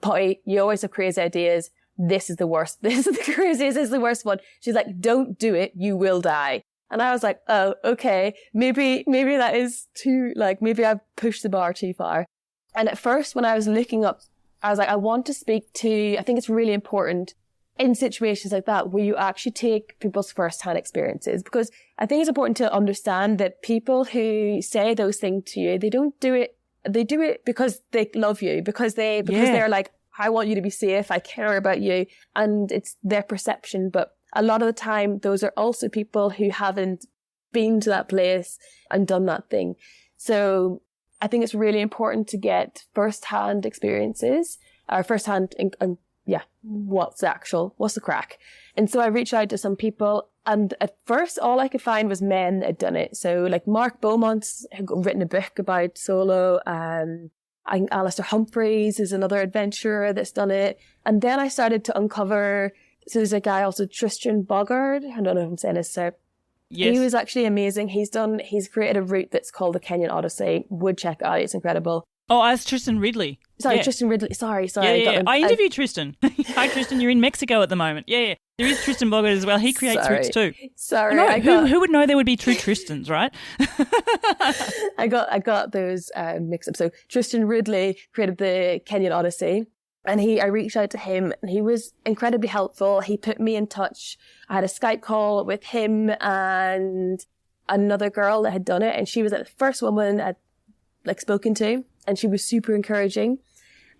Pottie, you always have crazy ideas. This is the worst. This is the craziest. This is the worst one. She's like, don't do it. You will die. And I was like, oh, okay. Maybe that is too, like, maybe I've pushed the bar too far. And at first, when I was looking up, I was like, I want to speak to, I think it's really important in situations like that where you actually take people's first-hand experiences, because I think it's important to understand that people who say those things to you, they don't do it. They do it because they love you, because they're like, I want you to be safe. I care about you. And it's their perception. But a lot of the time, those are also people who haven't been to that place and done that thing. So I think it's really important to get first-hand experiences, or first-hand and what's the crack? And so I reached out to some people, and at first all I could find was men that had done it. So like Mark Beaumont's written a book about solo, and Alistair Humphreys is another adventurer that's done it. And then I started to uncover, so there's a guy also, Tristan Boggard, I don't know if I'm saying this, yes. He was actually amazing. He's created a route that's called the Kenyan Odyssey. Would check it out, it's incredible. Oh, as Tristan Ridley. Sorry, yeah. Tristan Ridley. Sorry. Yeah. I interviewed Tristan. Hi, Tristan. You're in Mexico at the moment. Yeah. There is Tristan Boggart as well. He creates routes too. Sorry. Who would know there would be two Tristans, right? I got those mixed up. So Tristan Ridley created the Kenyan Odyssey. And I reached out to him and he was incredibly helpful. He put me in touch. I had a Skype call with him and another girl that had done it. And she was like the first woman I'd like spoken to. And she was super encouraging.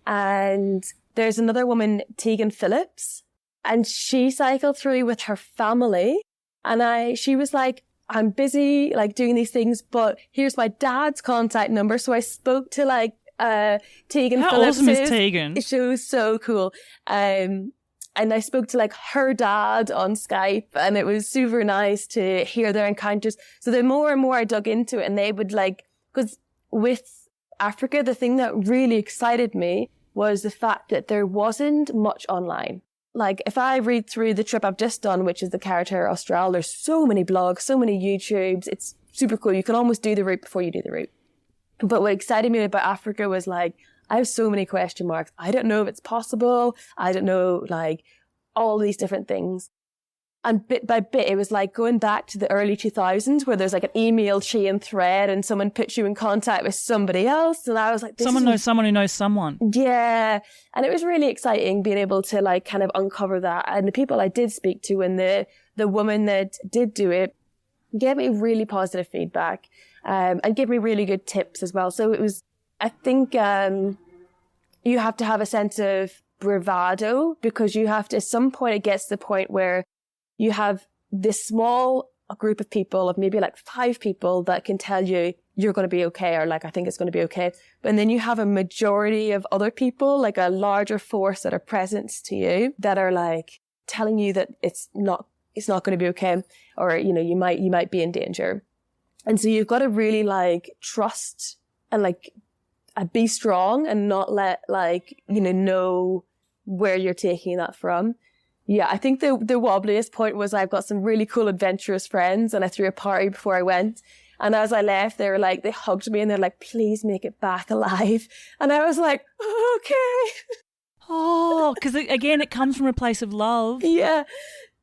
And there's another woman, Tegan Phillips, and she cycled through with her family. And she was like, I'm busy like doing these things, but here's my dad's contact number. So I spoke to like Tegan How Phillips. awesome is Tegan? She was so cool. And I spoke to like her dad on Skype, and it was super nice to hear their encounters. So the more and more I dug into it, and they would like, because with Africa, the thing that really excited me was the fact that there wasn't much online. Like if I read through the trip I've just done, which is the Caraterra Austral, there's so many blogs, so many YouTubes. It's super cool. You can almost do the route before you do the route. But what excited me about Africa was like, I have so many question marks. I don't know if it's possible. I don't know, like all these different things. And bit by bit, it was like going back to the early 2000s where there's like an email chain thread and someone puts you in contact with somebody else. And I was like, someone knows someone who knows someone. Yeah. And it was really exciting being able to like kind of uncover that. And the people I did speak to and the woman that did do it gave me really positive feedback. And give me really good tips as well. So it was, I think, you have to have a sense of bravado because you have to, at some point it gets to the point where you have this small group of people of maybe like 5 people that can tell you you're going to be okay, or like, I think it's going to be okay. But then you have a majority of other people, like a larger force that are present to you that are like telling you that it's not going to be okay. Or, you know, you might be in danger. And so you've got to really like trust and like be strong and not let like, you know where you're taking that from. Yeah, I think the wobbliest point was I've got some really cool adventurous friends and I threw a party before I went. And as I left, they hugged me and they're like, please make it back alive. And I was like, okay. Oh, because again, it comes from a place of love. Yeah.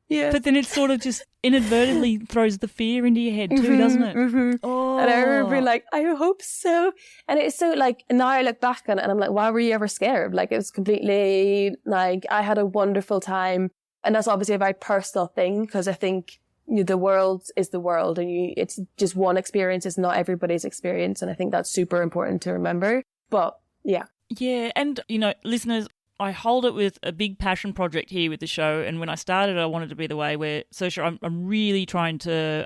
Yeah. But then it sort of just inadvertently throws the fear into your head too, doesn't it? Mm-hmm. Oh. And I remember being like, I hope so. And it's so like, now I look back on it and I'm like, why were you ever scared? Like it was completely like, I had a wonderful time. And that's obviously a very personal thing because I think the world is the world and it's just one experience. It's not everybody's experience. And I think that's super important to remember. But yeah. Yeah. And, you know, listeners, I hold it with a big passion project here with the show. And when I started, I wanted to be the way where, Saoirse, I'm really trying to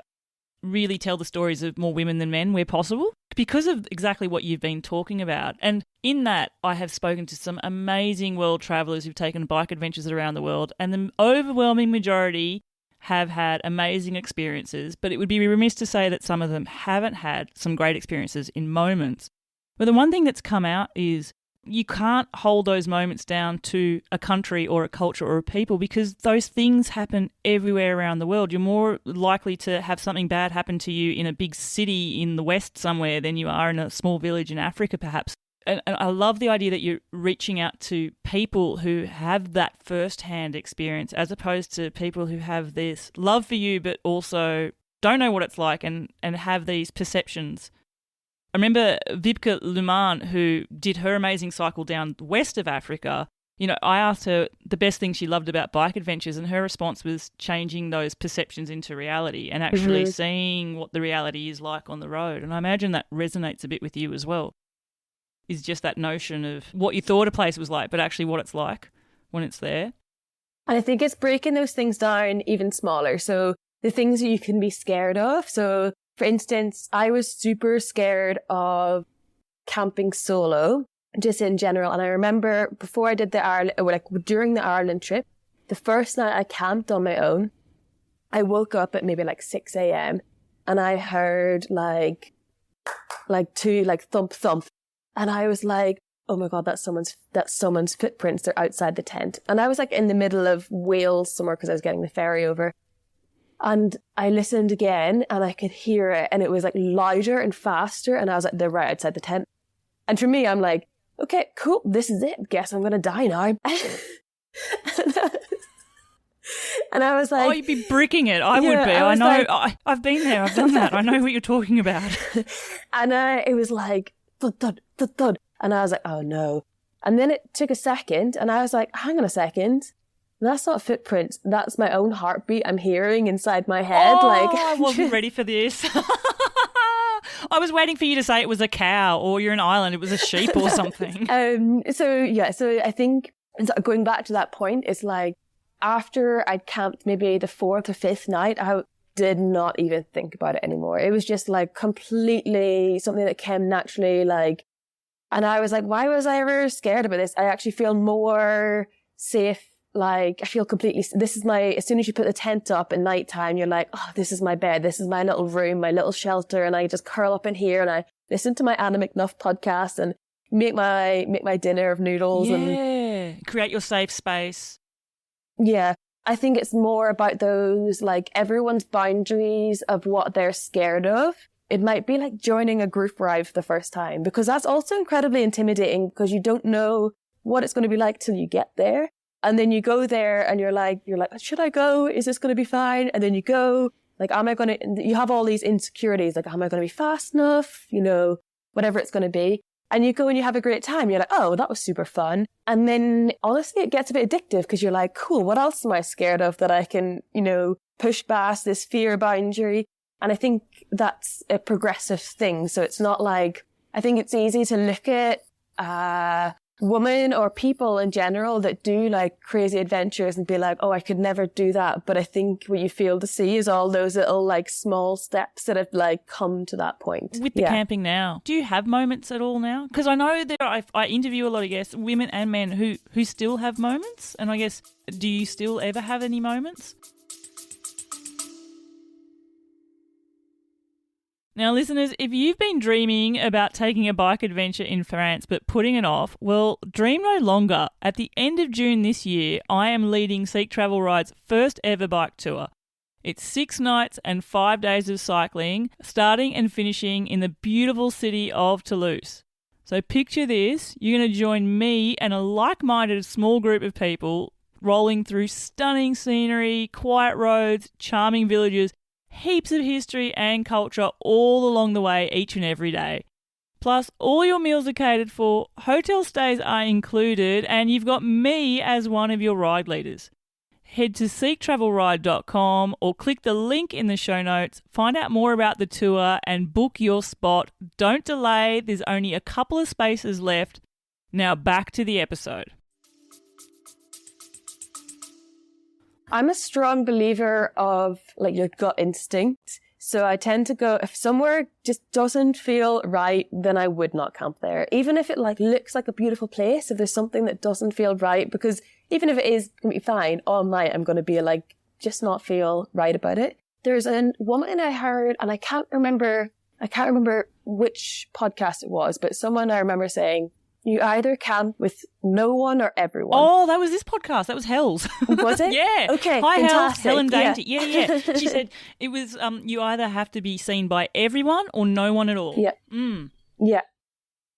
really tell the stories of more women than men where possible because of exactly what you've been talking about. And in that, I have spoken to some amazing world travellers who've taken bike adventures around the world, and the overwhelming majority have had amazing experiences, but it would be remiss to say that some of them haven't had some great experiences in moments. But the one thing that's come out is you can't hold those moments down to a country or a culture or a people because those things happen everywhere around the world. You're more likely to have something bad happen to you in a big city in the West somewhere than you are in a small village in Africa, perhaps. And I love the idea that you're reaching out to people who have that first-hand experience as opposed to people who have this love for you but also don't know what it's like and have these perceptions. I remember Vibke Luman, who did her amazing cycle down the west of Africa. You know, I asked her the best thing she loved about bike adventures, and her response was changing those perceptions into reality and actually seeing what the reality is like on the road. And I imagine that resonates a bit with you as well, is just that notion of what you thought a place was like, but actually what it's like when it's there. And I think it's breaking those things down even smaller. So the things that you can be scared of. So for instance, I was super scared of camping solo, just in general. And I remember before I did during the Ireland trip, the first night I camped on my own, I woke up at maybe like 6 a.m. and I heard like two thump thump. And I was like, oh my God, that's someone's footprints. They're outside the tent. And I was like in the middle of Wales somewhere because I was getting the ferry over. And I listened again and I could hear it and it was like louder and faster. And I was like, they're right outside the tent. And for me, I'm like, okay, cool. This is it. Guess I'm going to die now. And I was like, oh, you'd be bricking it. I would be. I know. Like, I've been there. I've done that. I know what you're talking about. And it was like, thud, thud, thud, thud. And I was like, oh no. And then it took a second and I was like, hang on a second. That's not footprints. That's my own heartbeat I'm hearing inside my head. I wasn't ready for this. I was waiting for you to say it was a cow or you're an island, it was a sheep or something. So I think going back to that point, it's like after I'd camped maybe the 4th or 5th night, I did not even think about it anymore. It was just like completely something that came naturally, like, and I was like, why was I ever scared about this? I actually feel more safe. Like, I feel completely, as soon as you put the tent up at nighttime, you're like, oh, this is my bed. This is my little room, my little shelter. And I just curl up in here and I listen to my Anna McNuff podcast and make my dinner of noodles. And create your safe space. Yeah. I think it's more about those, like, everyone's boundaries of what they're scared of. It might be like joining a group ride for the first time, because that's also incredibly intimidating because you don't know what it's going to be like till you get there. And then you go there and you're like, should I go? Is this going to be fine? And then you go, like, you have all these insecurities, like, am I going to be fast enough? You know, whatever it's going to be. And you go and you have a great time. You're like, oh, that was super fun. And then honestly, it gets a bit addictive because you're like, cool, what else am I scared of that I can, you know, push past this fear boundary? And I think that's a progressive thing. So it's not like, I think it's easy to look at, women or people in general that do like crazy adventures and be like, oh, I could never do that. But I think what you fail to see is all those little like small steps that have like come to that point. With the camping now, do you have moments at all now? Because I know that I interview a lot of guests, women and men, who still have moments. And I guess, do you still ever have any moments? Now, listeners, if you've been dreaming about taking a bike adventure in France but putting it off, well, dream no longer. At the end of June this year, I am leading Seek Travel Ride's first ever bike tour. It's 6 nights and 5 days of cycling, starting and finishing in the beautiful city of Toulouse. So picture this, you're going to join me and a like-minded small group of people rolling through stunning scenery, quiet roads, charming villages, heaps of history and culture all along the way each and every day. Plus, all your meals are catered for, hotel stays are included, and you've got me as one of your ride leaders. Head to seektravelride.com or click the link in the show notes, find out more about the tour and book your spot. Don't delay, there's only a couple of spaces left. Now back to the episode. I'm a strong believer of like your gut instinct. So I tend to go, if somewhere just doesn't feel right, then I would not camp there. Even if it like looks like a beautiful place, if there's something that doesn't feel right, because even if it is going to be fine, all night I'm going to be like, just not feel right about it. There's a woman I heard, and I can't remember which podcast it was, but someone I remember saying, you either camp with no one or everyone. Oh, that was this podcast. That was Hell's. Was it? Yeah. Okay. Hi, fantastic. Hell and Dainty. Yeah. She said it was you either have to be seen by everyone or no one at all. Yeah. Yeah.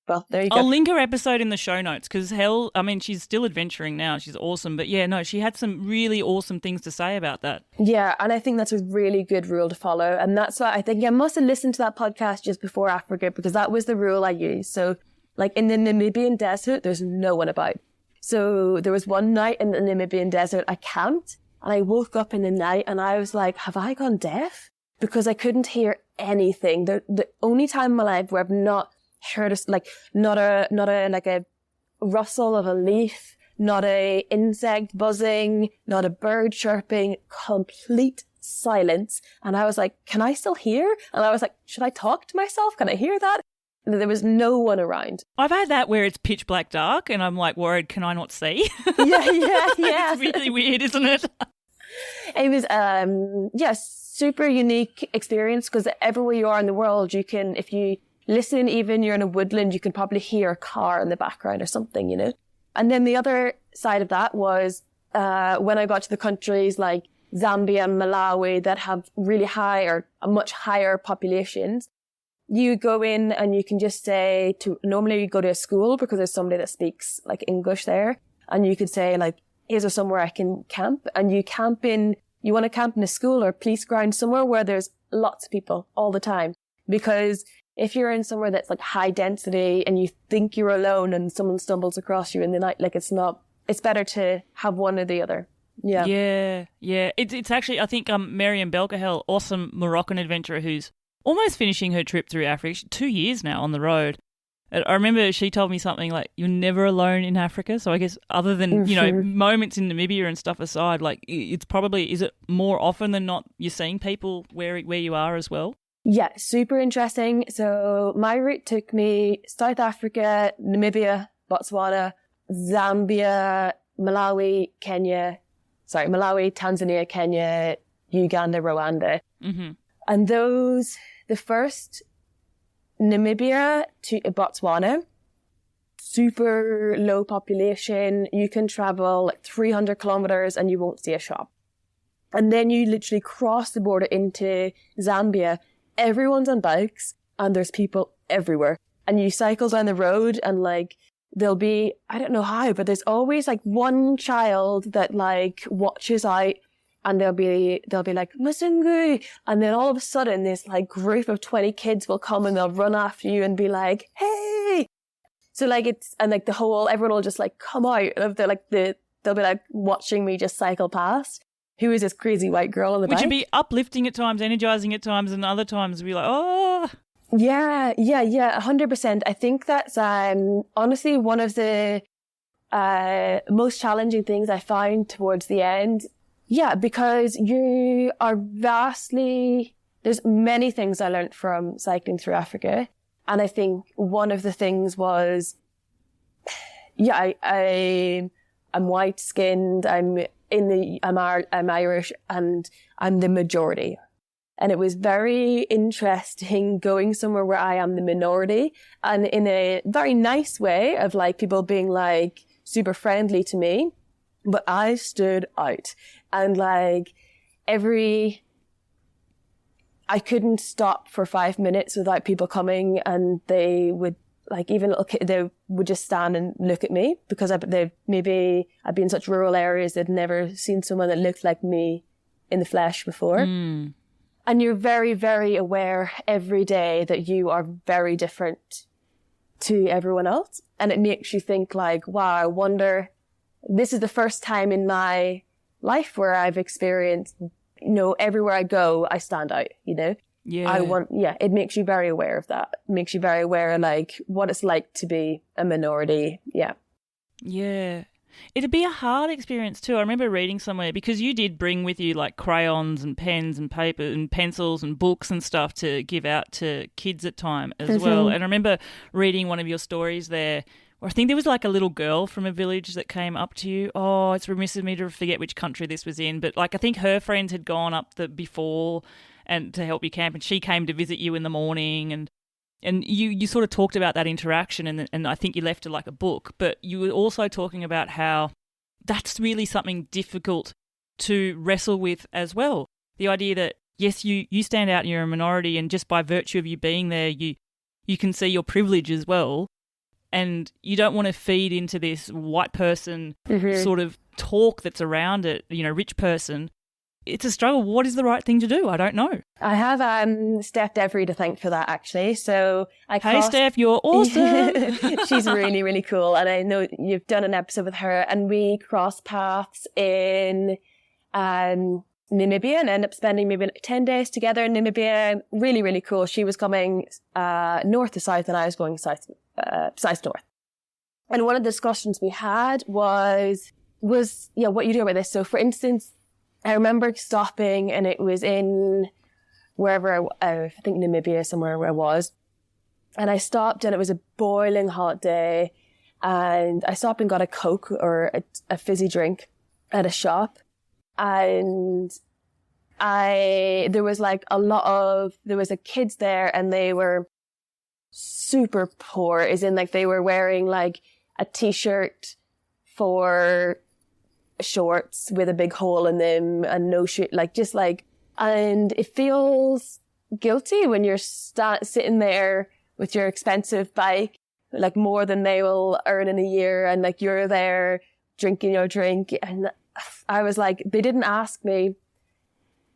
Well, there you go. I'll link her episode in the show notes because Hell, I mean, she's still adventuring now. She's awesome. But yeah, no, she had some really awesome things to say about that. Yeah, and I think that's a really good rule to follow. And that's why I think I must have listened to that podcast just before Africa because that was the rule I used. So like in the Namibian desert, there's no one about. So there was one night in the Namibian desert, I camped and I woke up in the night and I was like, have I gone deaf? Because I couldn't hear anything. The only time in my life where I've not heard not a rustle of a leaf, not a insect buzzing, not a bird chirping, complete silence. And I was like, can I still hear? And I was like, should I talk to myself? Can I hear that? There was no one around. I've had that where it's pitch black dark and I'm like worried, can I not see? Yeah. It's really weird, isn't it? It was, super unique experience because everywhere you are in the world, you can, if you listen, even you're in a woodland, you can probably hear a car in the background or something, you know? And then the other side of that was when I got to the countries like Zambia and Malawi that have really high or much higher populations, you go in and you can just say normally you go to a school because there's somebody that speaks like English there. And you could say like, is there somewhere I can camp? And you want to camp in a school or police ground somewhere where there's lots of people all the time. Because if you're in somewhere that's like high density and you think you're alone and someone stumbles across you in the night, like it's better to have one or the other. Yeah. Yeah. It's actually, I think Mariam Belkahel, awesome Moroccan adventurer who's almost finishing her trip through Africa. She's 2 years now on the road. I remember she told me something like, you're never alone in Africa. So I guess other than, moments in Namibia and stuff aside, like it's probably, is it more often than not you're seeing people where you are as well? Yeah, super interesting. So my route took me South Africa, Namibia, Botswana, Zambia, Malawi, Tanzania, Kenya, Uganda, Rwanda. Mm-hmm. And the first, Namibia to Botswana, super low population. You can travel like 300 kilometers and you won't see a shop. And then you literally cross the border into Zambia. Everyone's on bikes and there's people everywhere. And you cycle down the road and like there'll be, I don't know how, but there's always like one child that like watches out and they'll be like, Masungu. And then all of a sudden this like group of 20 kids will come and they'll run after you and be like, hey. So like everyone will just like come out and they'll be like watching me just cycle past. Who is this crazy white girl on the bike? Which would be uplifting at times, energizing at times, and other times be like, oh. Yeah, 100%. I think that's honestly one of the most challenging things I found towards the end. Yeah, because you are there's many things I learned from cycling through Africa. And I think one of the things was, I'm white skinned, I'm Irish and I'm the majority. And it was very interesting going somewhere where I am the minority and in a very nice way of like people being like super friendly to me, but I stood out and like I couldn't stop for 5 minutes without people coming and they would like even little kids, they would just stand and look at me because I'd been in such rural areas, they'd never seen someone that looked like me in the flesh before. Mm. And you're very, very aware every day that you are very different to everyone else. And it makes you think like, wow, I wonder, this is the first time in my life where I've experienced, everywhere I go, I stand out, Yeah. It makes you very aware of that. It makes you very aware of like what it's like to be a minority. Yeah. Yeah. It'd be a hard experience too. I remember reading somewhere because you did bring with you like crayons and pens and paper and pencils and books and stuff to give out to kids at time as well. And I remember reading one of your stories there where I think there was like a little girl from a village that came up to you. Oh, it's remiss of me to forget which country this was in, but like I think her friends had gone up before and to help you camp and she came to visit you in the morning and you sort of talked about that interaction and I think you left it like a book, but you were also talking about how that's really something difficult to wrestle with as well. The idea that, yes, you stand out and you're a minority and just by virtue of you being there, you can see your privilege as well and you don't want to feed into this white person sort of talk that's around it, rich person. It's a struggle. What is the right thing to do? I don't know. I have Steph Devery to thank for that, actually. So Hey, Steph, you're awesome. She's really, really cool. And I know you've done an episode with her and we crossed paths in Namibia and ended up spending maybe 10 days together in Namibia. Really, really cool. She was coming north to south and I was going south north. And one of the discussions we had was what you do about this. So for instance, I remember stopping and it was in wherever I think Namibia, somewhere where I was. And I stopped and it was a boiling hot day and I stopped and got a Coke or a fizzy drink at a shop. And there was kids there and they were super poor, as in like they were wearing like a t-shirt for shorts with a big hole in them and no shoe, and it feels guilty when you're sitting there with your expensive bike, like more than they will earn in a year, and like you're there drinking your drink. And I was like, they didn't ask me,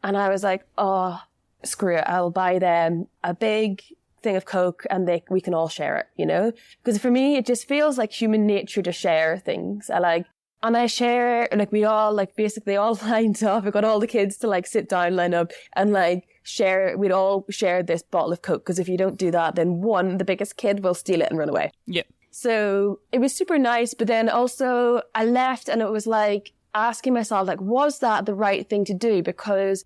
and I was like, oh, screw it, I'll buy them a big thing of Coke and we can all share it, you know? Because for me, it just feels like human nature to share things. I share, like we all like basically all lined up. I got all the kids to like sit down, line up and like share. We'd all share this bottle of Coke because if you don't do that, then the biggest kid will steal it and run away. Yep. So it was super nice. But then also I left and it was like asking myself, like, was that the right thing to do? Because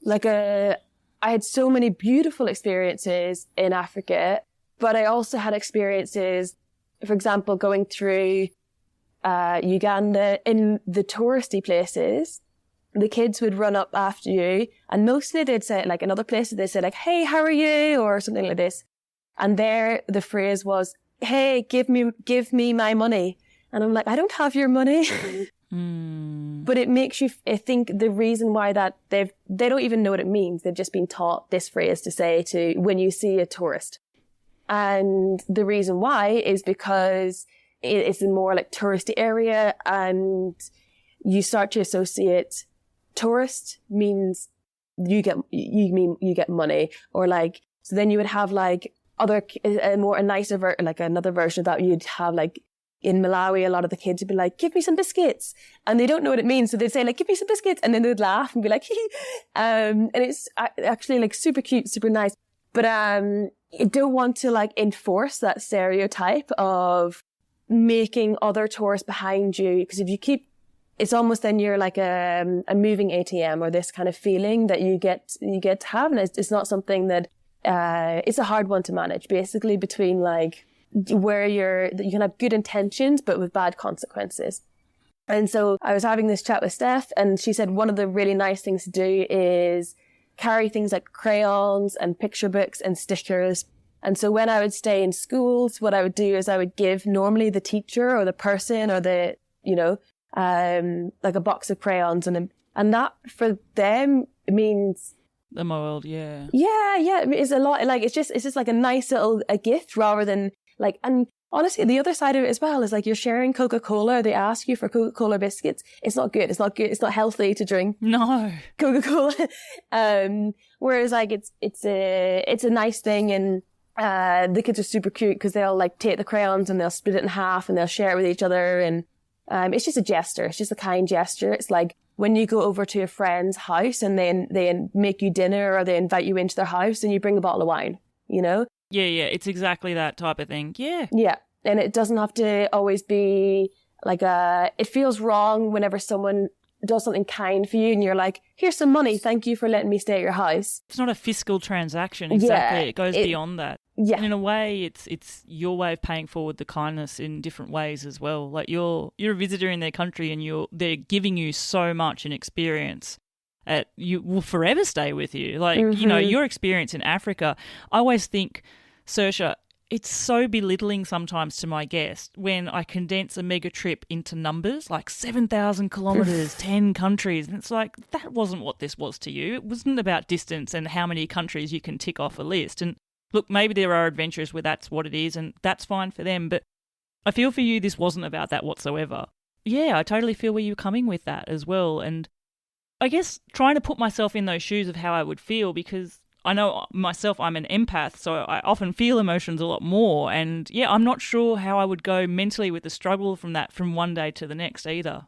like I had so many beautiful experiences in Africa, but I also had experiences, for example, going through Uganda in the touristy places. The kids would run up after you and mostly they'd say, like in other places, they'd say like, hey, how are you? Or something like this. And there the phrase was, hey, give me my money. And I'm like, I don't have your money. But it makes you think the reason why that they don't even know what it means. They've just been taught this phrase to say to when you see a tourist. And the reason why is because it's a more like touristy area and you start to associate tourist means you get money, or like, so then you would have like another version of that. You'd have like in Malawi, a lot of the kids would be like, give me some biscuits. And they don't know what it means. So they'd say like, give me some biscuits. And then they'd laugh and be like, and it's actually like super cute, super nice. But I don't want to like enforce that stereotype of making other tourists behind you, because if you keep, it's almost then you're like a moving ATM, or this kind of feeling that you get to have, and it's not something that it's a hard one to manage, basically, between like where you can have good intentions but with bad consequences. And so I was having this chat with Steph, and she said one of the really nice things to do is carry things like crayons and picture books and stickers. And so when I would stay in schools, what I would do is I would give normally the teacher or the person or the, you know, like a box of crayons, and that for them means the mold, yeah. Yeah, it's a lot. Like it's just like a nice little gift rather than like. And honestly, the other side of it as well is like you're sharing Coca-Cola. They ask you for Coca-Cola biscuits. It's not good. It's not good. It's not healthy to drink. No. Coca-Cola. Whereas like it's a nice thing, and the kids are super cute because they'll like take the crayons and they'll split it in half and they'll share it with each other, and it's just a gesture. It's just a kind gesture. It's like when you go over to a friend's house and they make you dinner or they invite you into their house and you bring a bottle of wine, you know? Yeah, it's exactly that type of thing. Yeah. Yeah. And it doesn't have to always be like it feels wrong whenever someone does something kind for you and you're like, here's some money. Thank you for letting me stay at your house. It's not a fiscal transaction. Exactly. Yeah, it goes beyond that. Yeah. And in a way, it's your way of paying forward the kindness in different ways as well. Like you're a visitor in their country and they're giving you so much in experience you will forever stay with you. Like, you know, your experience in Africa, I always think, Saoirse, it's so belittling sometimes to my guests when I condense a mega trip into numbers, like 7,000 kilometres, 10 countries. And it's like, that wasn't what this was to you. It wasn't about distance and how many countries you can tick off a list. And look, maybe there are adventures where that's what it is and that's fine for them. But I feel for you, this wasn't about that whatsoever. Yeah, I totally feel where you're coming with that as well. And I guess trying to put myself in those shoes of how I would feel, because I know myself, I'm an empath, so I often feel emotions a lot more. And yeah, I'm not sure how I would go mentally with the struggle from one day to the next either.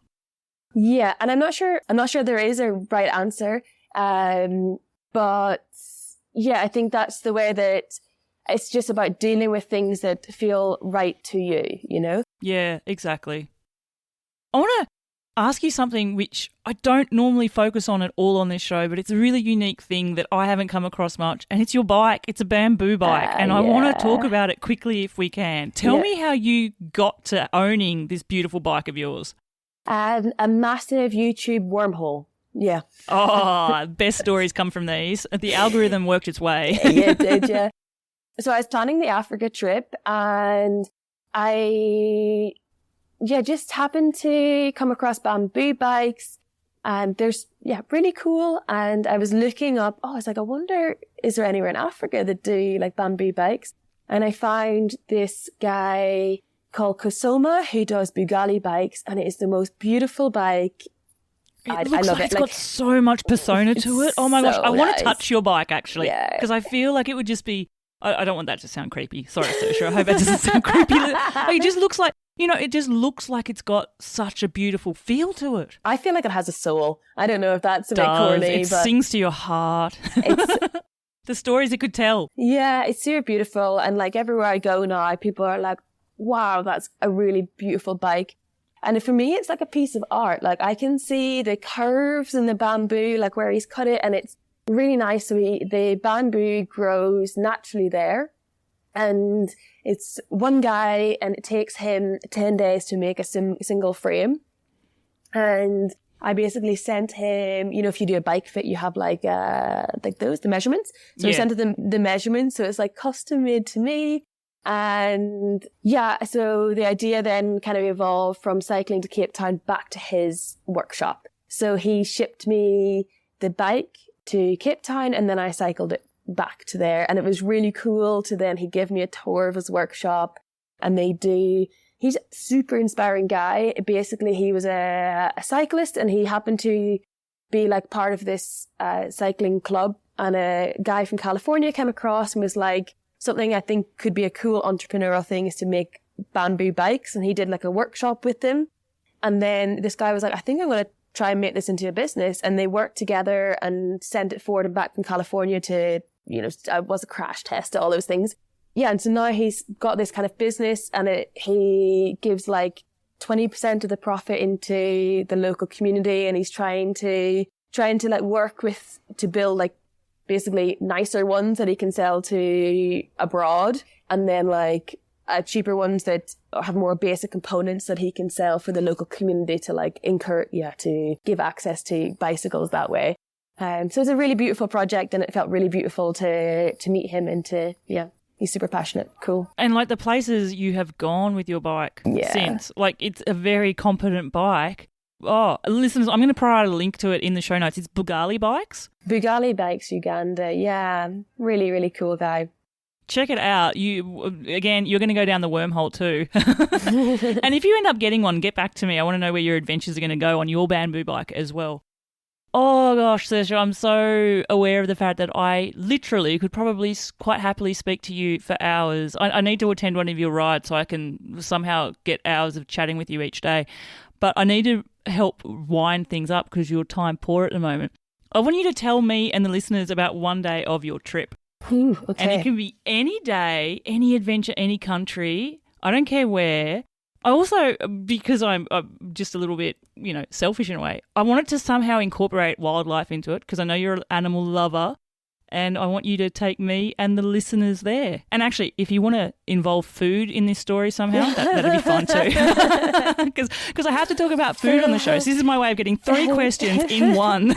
Yeah, and I'm not sure there is a right answer. But yeah, I think that's the way that it's just about dealing with things that feel right to you, you know? Yeah, exactly. I want to ask you something which I don't normally focus on at all on this show, but it's a really unique thing that I haven't come across much, and it's your bike. It's a bamboo bike, and I want to talk about it quickly if we can. Tell me how you got to owning this beautiful bike of yours. A massive YouTube wormhole. Yeah. Oh, best stories come from these. The algorithm worked its way. Yeah, it did, yeah. So I was planning the Africa trip, and I just happened to come across bamboo bikes, and there's, really cool. And I was looking up, I was like, I wonder, is there anywhere in Africa that do like bamboo bikes? And I found this guy called Kosoma who does Bugali bikes, and it is the most beautiful bike. I love it. It's got so much persona to it. Oh my gosh, I want to touch your bike actually, because I feel like it would just be I don't want that to sound creepy. Sorry, Saoirse. I hope that doesn't sound creepy. Like, it just looks like, it just looks like it's got such a beautiful feel to it. I feel like it has a soul. I don't know if that's a bit Does. corny, It sings to your heart. The stories it could tell. Yeah, it's super beautiful. And like everywhere I go now, people are like, wow, that's a really beautiful bike. And for me, it's like a piece of art. Like I can see the curves in the bamboo, like where he's cut it, and it's really nice. So the bamboo grows naturally there. And it's one guy, and it takes him 10 days to make a single frame. And I basically sent him, if you do a bike fit, you have like the measurements. So I sent him the measurements. So it's like custom made to me. And yeah, so the idea then kind of evolved from cycling to Cape Town back to his workshop. So he shipped me the bike to Cape Town, and then I cycled it back to there. And it was really cool to then, he gave me a tour of his workshop, and he's a super inspiring guy. Basically, he was a cyclist, and he happened to be like part of this cycling club. And a guy from California came across and was like, something I think could be a cool entrepreneurial thing is to make bamboo bikes. And he did like a workshop with them. And then this guy was like, I think I'm going to try and make this into a business. And they worked together and sent it forward and back from California to, it was a crash test, all those things. Yeah. And so now he's got this kind of business, and he gives like 20% of the profit into the local community. And he's trying to like work to build like basically nicer ones that he can sell to abroad, and then like cheaper ones that have more basic components that he can sell for the local community to like to give access to bicycles that way. So it's a really beautiful project, and it felt really beautiful to meet him and he's super passionate. Cool. And like the places you have gone with your bike since, like it's a very competent bike. Oh, listeners, I'm going to provide a link to it in the show notes. It's Bugali Bikes. Bugali Bikes, Uganda. Yeah. Really, really cool guy. Check it out. You're going to go down the wormhole too. And if you end up getting one, get back to me. I want to know where your adventures are going to go on your bamboo bike as well. Oh gosh, Saoirse, I'm so aware of the fact that I literally could probably quite happily speak to you for hours. I need to attend one of your rides so I can somehow get hours of chatting with you each day. But I need to help wind things up because you're time poor at the moment. I want you to tell me and the listeners about one day of your trip. Ooh, okay. And it can be any day, any adventure, any country. I don't care where. I also, because I'm just a little bit, selfish in a way, I wanted to somehow incorporate wildlife into it because I know you're an animal lover, and I want you to take me and the listeners there. And actually, if you want to involve food in this story somehow, that'd be fun too. Because I have to talk about food on the show. So this is my way of getting 3 questions in one.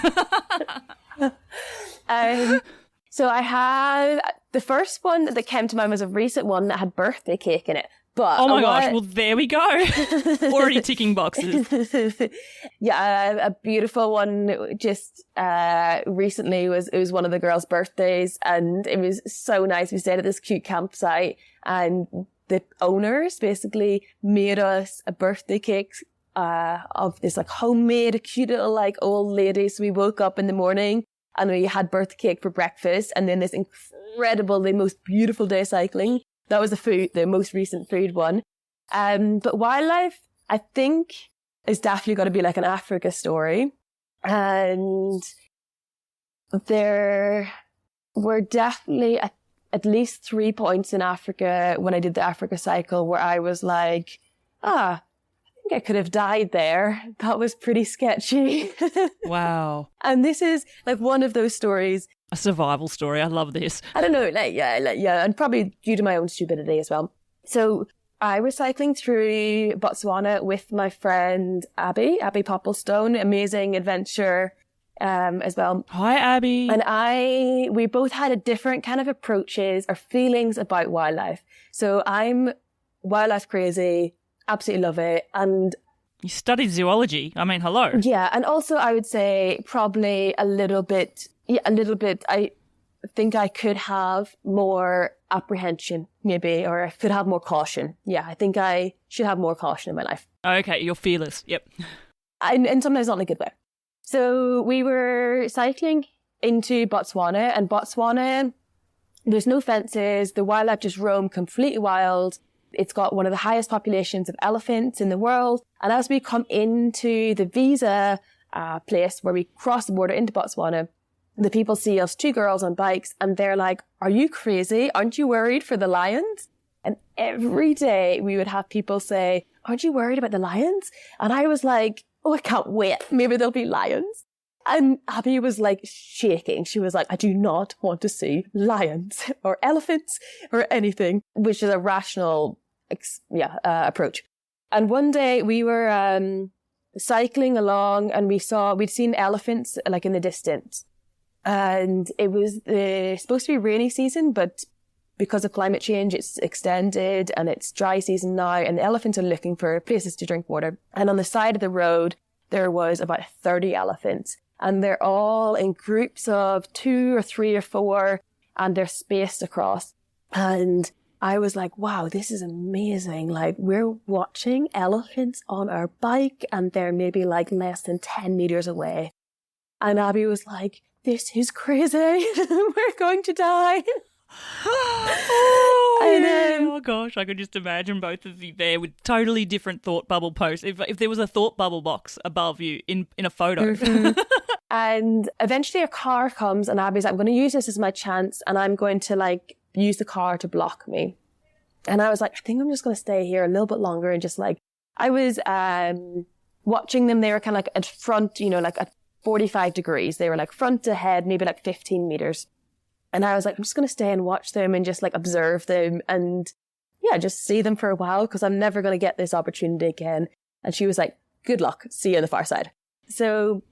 So I had the first one that came to mind was a recent one that had birthday cake in it. But oh my gosh, well, there we go. Already ticking boxes. Yeah, a beautiful one just recently it was one of the girls' birthdays, and it was so nice. We stayed at this cute campsite, and the owners basically made us a birthday cake of this like homemade, cute little like old lady. So we woke up in the morning and we had birthday cake for breakfast, and then this incredible, the most beautiful day cycling. That was the most recent food one. But wildlife, I think, is definitely got to be like an Africa story. And there were definitely at least 3 points in Africa when I did the Africa cycle where I was like, I think I could have died there. That was pretty sketchy. Wow. And this is like one of those stories. A survival story. I love this. I don't know, and probably due to my own stupidity as well. So I was cycling through Botswana with my friend Abby Popplestone, amazing adventure as well. Hi, Abby. And we both had a different kind of approaches or feelings about wildlife. So I'm wildlife crazy, absolutely love it. And you studied zoology. I mean, hello. Yeah, and also I would say probably a little bit. I think I could have more apprehension, maybe, or I could have more caution. Yeah, I think I should have more caution in my life. Okay, you're fearless. Yep. And sometimes not in a good way. So we were cycling into Botswana, and Botswana There's no fences. The wildlife just roam completely wild. It's got one of the highest populations of elephants in the world. And as we come into the visa place where we cross the border into Botswana, the people see us, 2 girls on bikes, and they're like, are you crazy? Aren't you worried for the lions? And every day we would have people say, aren't you worried about the lions? And I was like, oh, I can't wait. Maybe there'll be lions. And Abby was like shaking. She was like, I do not want to see lions or elephants or anything, which is a rational approach. And one day we were cycling along and we'd seen elephants like in the distance. And it was supposed to be rainy season, but because of climate change, it's extended and it's dry season now. And the elephants are looking for places to drink water. And on the side of the road, there was about 30 elephants. And they're all in groups of 2 or 3 or 4, and they're spaced across. And I was like, wow, this is amazing. Like, we're watching elephants on our bike, and they're maybe like less than 10 meters away. And Abby was like, this is crazy. We're going to die. Oh gosh, I could just imagine both of you there with totally different thought bubble posts. If there was a thought bubble box above you in a photo. Mm-hmm. And eventually a car comes and Abby's like, I'm going to use this as my chance and I'm going to like use the car to block me. And I was like, I think I'm just going to stay here a little bit longer and just like, I was watching them. They were kind of like at front, like at 45 degrees. They were like front to head, maybe like 15 meters. And I was like, I'm just going to stay and watch them and just like observe them and just see them for a while because I'm never going to get this opportunity again. And she was like, good luck. See you on the far side. So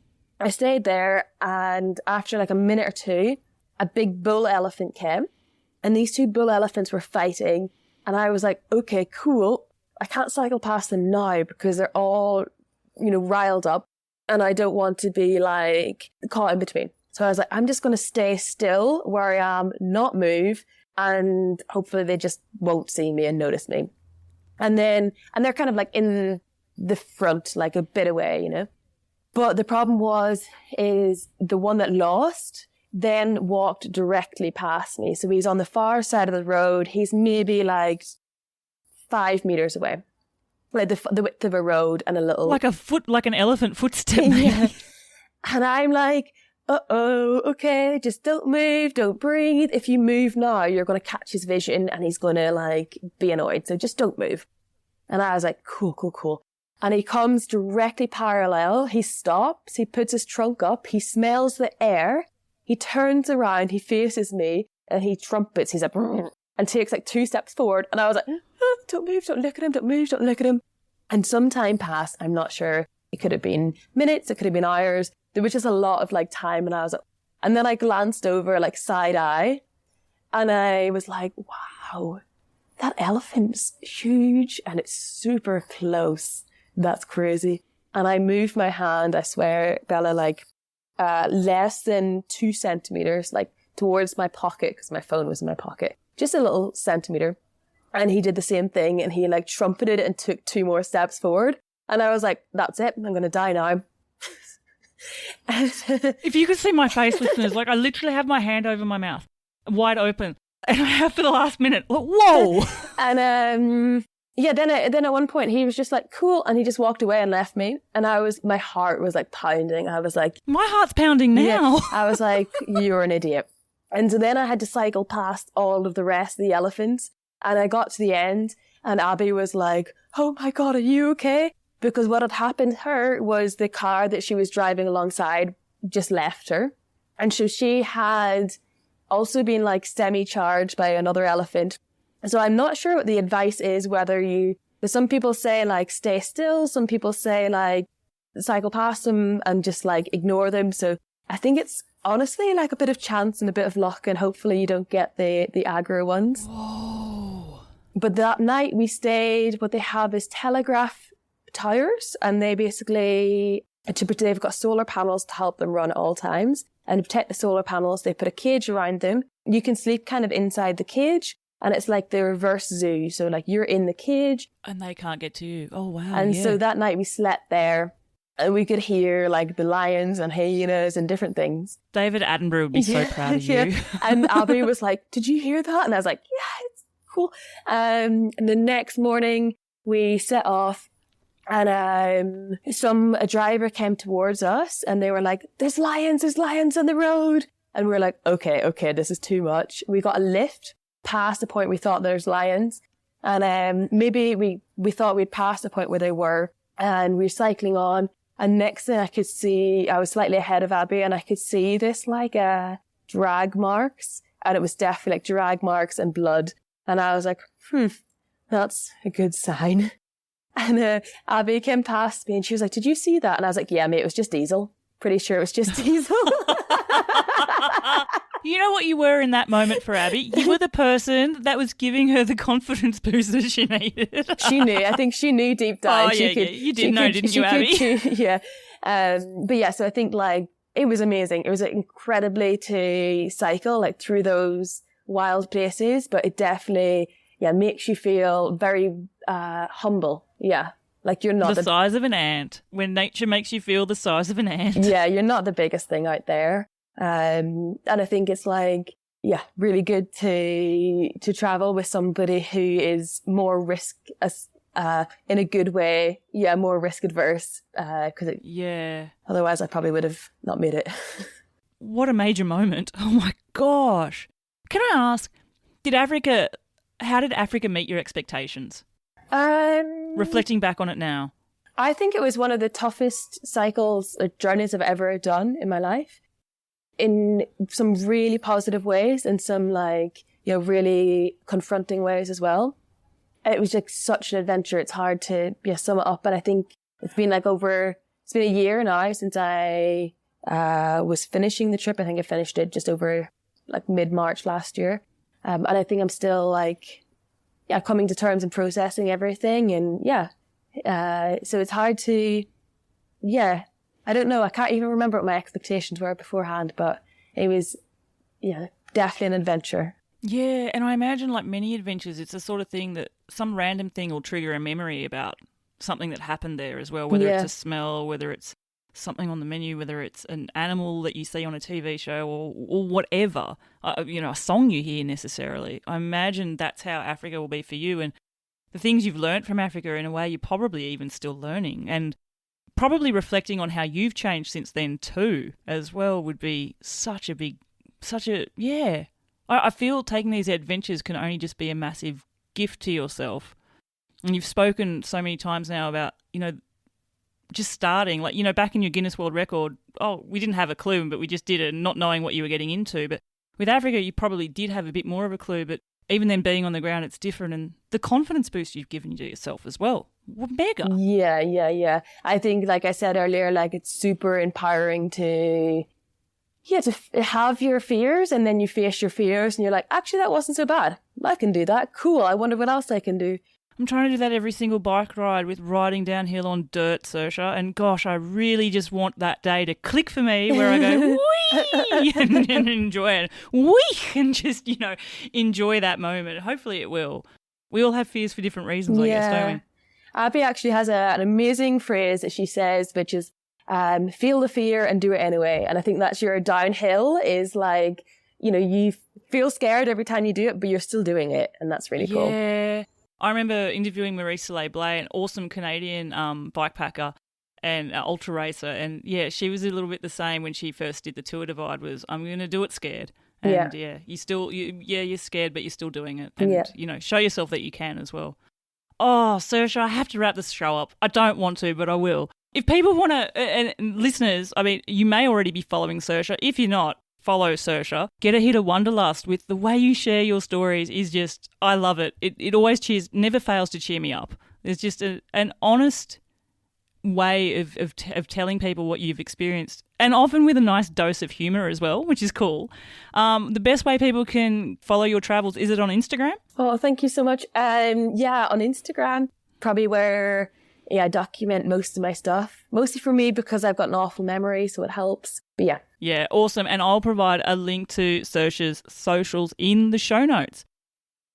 I stayed there, and after like a minute or 2, a big bull elephant came, and these 2 bull elephants were fighting. And I was like, okay, cool. I can't cycle past them now because they're all, riled up, and I don't want to be like caught in between. So I was like, I'm just going to stay still where I am, not move, and hopefully they just won't see me and notice me. And they're kind of like in the front, like a bit away, But the problem is the one that lost then walked directly past me. So he's on the far side of the road. He's maybe like 5 meters away, like the width of a road and a little... Like an elephant footstep, maybe. Yeah. And I'm like, uh-oh, okay, just don't move, don't breathe. If you move now, you're going to catch his vision and he's going to like be annoyed. So just don't move. And I was like, cool. And he comes directly parallel. He stops. He puts his trunk up. He smells the air. He turns around. He faces me and he trumpets. He's like, and takes like 2 steps forward. And I was like, don't move. Don't look at him. Don't move. Don't look at him. And some time passed. I'm not sure. It could have been minutes. It could have been hours. There was just a lot of like time. And I was like, and then I glanced over like side eye and I was like, wow, that elephant's huge and it's super close. That's crazy. And I moved my hand, I swear, Bella, like less than 2 centimeters, like towards my pocket, because my phone was in my pocket, just a little centimeter. And he did the same thing and he like trumpeted and took 2 more steps forward. And I was like, that's it. I'm going to die now. If you could see my face, listeners, like I literally have my hand over my mouth, wide open. And I have for the last minute. Like, whoa. And then at one point he was just like, cool. And he just walked away and left me. And my heart was like pounding. I was like, my heart's pounding now. Yeah. I was like, you're an idiot. And so then I had to cycle past all of the rest of the elephants. And I got to the end and Abby was like, oh my God, are you okay? Because what had happened to her was the car that she was driving alongside just left her. And so she had also been like semi-charged by another elephant. So I'm not sure what the advice is, some people say like stay still. Some people say like cycle past them and just like ignore them. So I think it's honestly like a bit of chance and a bit of luck and hopefully you don't get the aggro ones. Whoa. But that night we stayed, what they have is telegraph towers and they've got solar panels to help them run at all times. And to protect the solar panels, they put a cage around them. You can sleep kind of inside the cage. And it's like the reverse zoo. So like you're in the cage. And they can't get to you. Oh, wow. And so that night we slept there. And we could hear like the lions and hyenas and different things. David Attenborough would be so proud of Yeah. you. And Abby was like, did you hear that? And I was like, yeah, it's cool. And the next morning we set off, and a driver came towards us, and they were like, there's lions on the road. And we were like, okay, this is too much. We got a lift past the point we thought there's lions. And maybe we thought we'd passed the point where they were, and we were cycling on. And next thing I was slightly ahead of Abby, and I could see this like drag marks, and it was definitely like drag marks and blood. And I was like, that's a good sign. And Abby came past me and she was like, did you see that? And I was like, yeah, mate, it was just diesel. Pretty sure it was just diesel. You know what you were in that moment for Abby? You were the person that was giving her the confidence boost that she needed. She knew. I think she knew deep down. Yeah. You did know, didn't you, Abby? Yeah. But yeah, so I think like it was amazing. It was incredibly to cycle like through those wild places, but it definitely, makes you feel very humble. Yeah. Like you're not the size of an ant. When nature makes you feel the size of an ant. Yeah, you're not the biggest thing out there. And I think it's like, really good to travel with somebody who is more in a good way. Yeah, more risk adverse. Otherwise I probably would have not made it. What a major moment. Oh my gosh. Can I ask, how did Africa meet your expectations? Reflecting back on it now. I think it was one of the toughest cycles or journeys I've ever done in my life, in some really positive ways and some really confronting ways as well. It was like such an adventure. It's hard to sum it up, but I think it's been it's been a year now since I was finishing the trip. I think I finished it just over like mid-March last year. And I think I'm still coming to terms and processing everything. And so it's hard to, I don't know. I can't even remember what my expectations were beforehand, but it was, definitely an adventure. Yeah. And I imagine like many adventures, it's the sort of thing that some random thing will trigger a memory about something that happened there as well, whether it's a smell, whether it's something on the menu, whether it's an animal that you see on a TV show or whatever, a song you hear necessarily. I imagine that's how Africa will be for you, and the things you've learnt from Africa in a way you're probably even still learning, and probably reflecting on how you've changed since then too as well would be I feel taking these adventures can only just be a massive gift to yourself. And you've spoken so many times now about, just starting, back in your Guinness World Record, we didn't have a clue, but we just did it, not knowing what you were getting into. But with Africa, you probably did have a bit more of a clue, but even then being on the ground, it's different. And the confidence boost you've given to yourself as well. Mega. Yeah. I think, like I said earlier, it's super empowering to have your fears, and then you face your fears and you're like, actually, that wasn't so bad. I can do that. Cool. I wonder what else I can do. I'm trying to do that every single bike ride with riding downhill on dirt, Saoirse, and gosh, I really just want that day to click for me where I go, whee, and enjoy it, whee, and just, enjoy that moment. Hopefully it will. We all have fears for different reasons, I guess, don't we? Abby actually has an amazing phrase that she says, which is, feel the fear and do it anyway. And I think that's your downhill is you feel scared every time you do it, but you're still doing it. And that's really cool. Yeah. I remember interviewing Marie Soleil-Blay, an awesome Canadian bikepacker and ultra racer. And she was a little bit the same when she first did the Tour Divide, was I'm going to do it scared. And you're scared, but you're still doing it. And, show yourself that you can as well. Oh, Saoirse, I have to wrap this show up. I don't want to, but I will. If people want to, and listeners, I mean, you may already be following Saoirse. If you're not, follow Saoirse. Get a hit of Wanderlust with the way you share your stories is just, I love it. It always never fails to cheer me up. There's just an honest way of telling people what you've experienced, and often with a nice dose of humour as well, which is cool. The best way people can follow your travels, is it on Instagram? Oh, thank you so much. On Instagram, probably where I document most of my stuff, mostly for me because I've got an awful memory, so it helps. But yeah. Yeah, awesome. And I'll provide a link to Saoirse's socials in the show notes.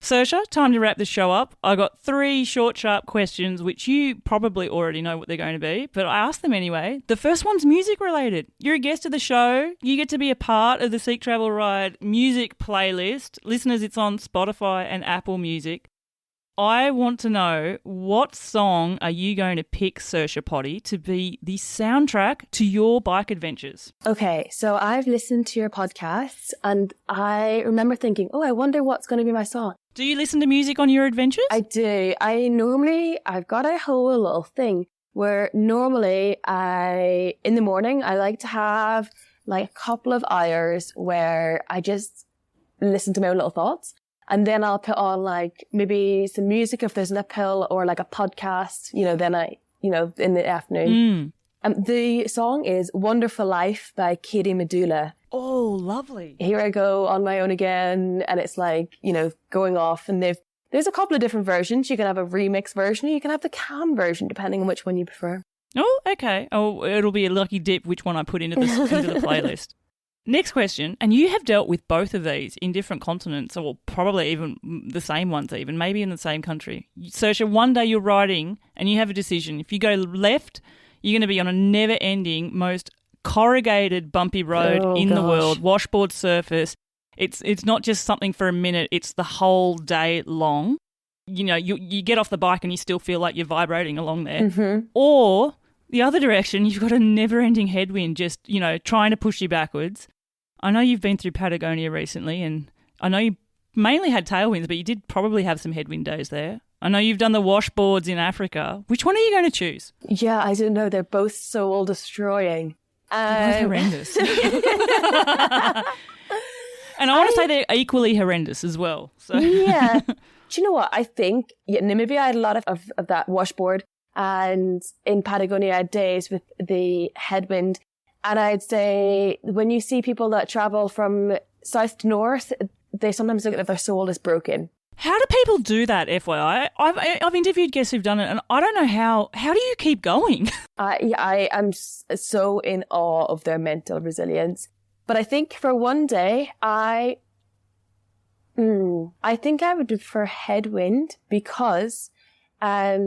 Saoirse, time to wrap the show up. I got 3 short, sharp questions, which you probably already know what they're going to be, but I asked them anyway. The first one's music related. You're a guest of the show. You get to be a part of the Seek Travel Ride music playlist. Listeners, it's on Spotify and Apple Music. I want to know, what song are you going to pick, Saoirse Pottie, to be the soundtrack to your bike adventures? Okay, so I've listened to your podcasts and I remember thinking, I wonder what's going to be my song. Do you listen to music on your adventures? I do. I've got a whole little thing where normally in the morning, I like to have like a couple of hours where I just listen to my own little thoughts. And then I'll put on like maybe some music if there's an uphill or like a podcast, then in the afternoon. The song is Wonderful Life by Katie Medulla. Oh, lovely. Here I go on my own again. And it's like, going off. And there's a couple of different versions. You can have a remix version. Or you can have the cam version, depending on which one you prefer. Oh, okay. Oh, it'll be a lucky dip which one I put into the playlist. Next question, and you have dealt with both of these in different continents, or probably even the same ones even, maybe in the same country. Saoirse, one day you're riding and you have a decision. If you go left, you're going to be on a never-ending, most corrugated, bumpy road the world, washboard surface. It's not just something for a minute, it's the whole day long. You get off the bike and you still feel like you're vibrating along there. Mm-hmm. Or the other direction, you've got a never-ending headwind just, trying to push you backwards. I know you've been through Patagonia recently, and I know you mainly had tailwinds, but you did probably have some headwind days there. I know you've done the washboards in Africa. Which one are you going to choose? Yeah, I don't know. They're both soul-destroying. They're both horrendous. And I want to say they're equally horrendous as well. So. Yeah. Do you know what? I think maybe I had a lot of that washboard. And in Patagonia, I had days with the headwind. And I'd say when you see people that travel from south to north, they sometimes look like their soul is broken. How do people do that, FYI? I've interviewed guests who've done it, and I don't know how. How do you keep going? I am so in awe of their mental resilience. But I think for one day, I think I would prefer headwind because I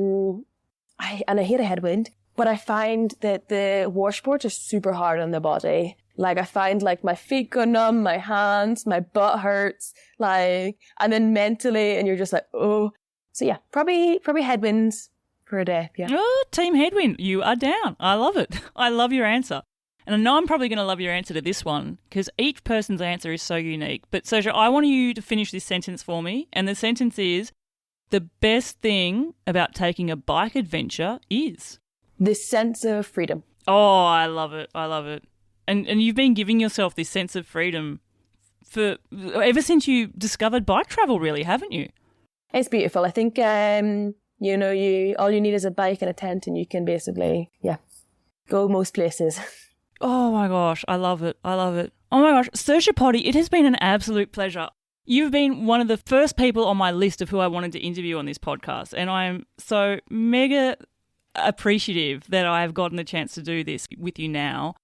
hate a headwind, but I find that the washboards are super hard on the body. Like I find like my feet go numb, my hands, my butt hurts, and then mentally, and you're just like, oh. So yeah, probably headwinds for a day. Yeah. Oh, team headwind, you are down. I love it. I love your answer. And I know I'm probably going to love your answer to this one because each person's answer is so unique. But Saoirse, I want you to finish this sentence for me. And the sentence is, the best thing about taking a bike adventure is? This sense of freedom. Oh, I love it. I love it. And you've been giving yourself this sense of freedom for ever since you discovered bike travel, really, haven't you? It's beautiful. I think, all you need is a bike and a tent and you can basically, go most places. Oh my gosh, I love it. I love it. Oh my gosh, Saoirse Pottie, it has been an absolute pleasure. You've been one of the first people on my list of who I wanted to interview on this podcast, and I am so mega appreciative that I have gotten the chance to do this with you now.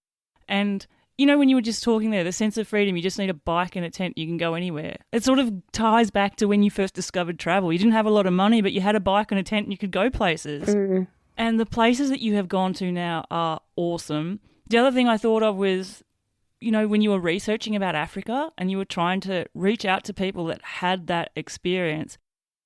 And, when you were just talking there, the sense of freedom, you just need a bike and a tent, you can go anywhere. It sort of ties back to when you first discovered travel. You didn't have a lot of money, but you had a bike and a tent and you could go places. Mm. And the places that you have gone to now are awesome. The other thing I thought of was, when you were researching about Africa and you were trying to reach out to people that had that experience,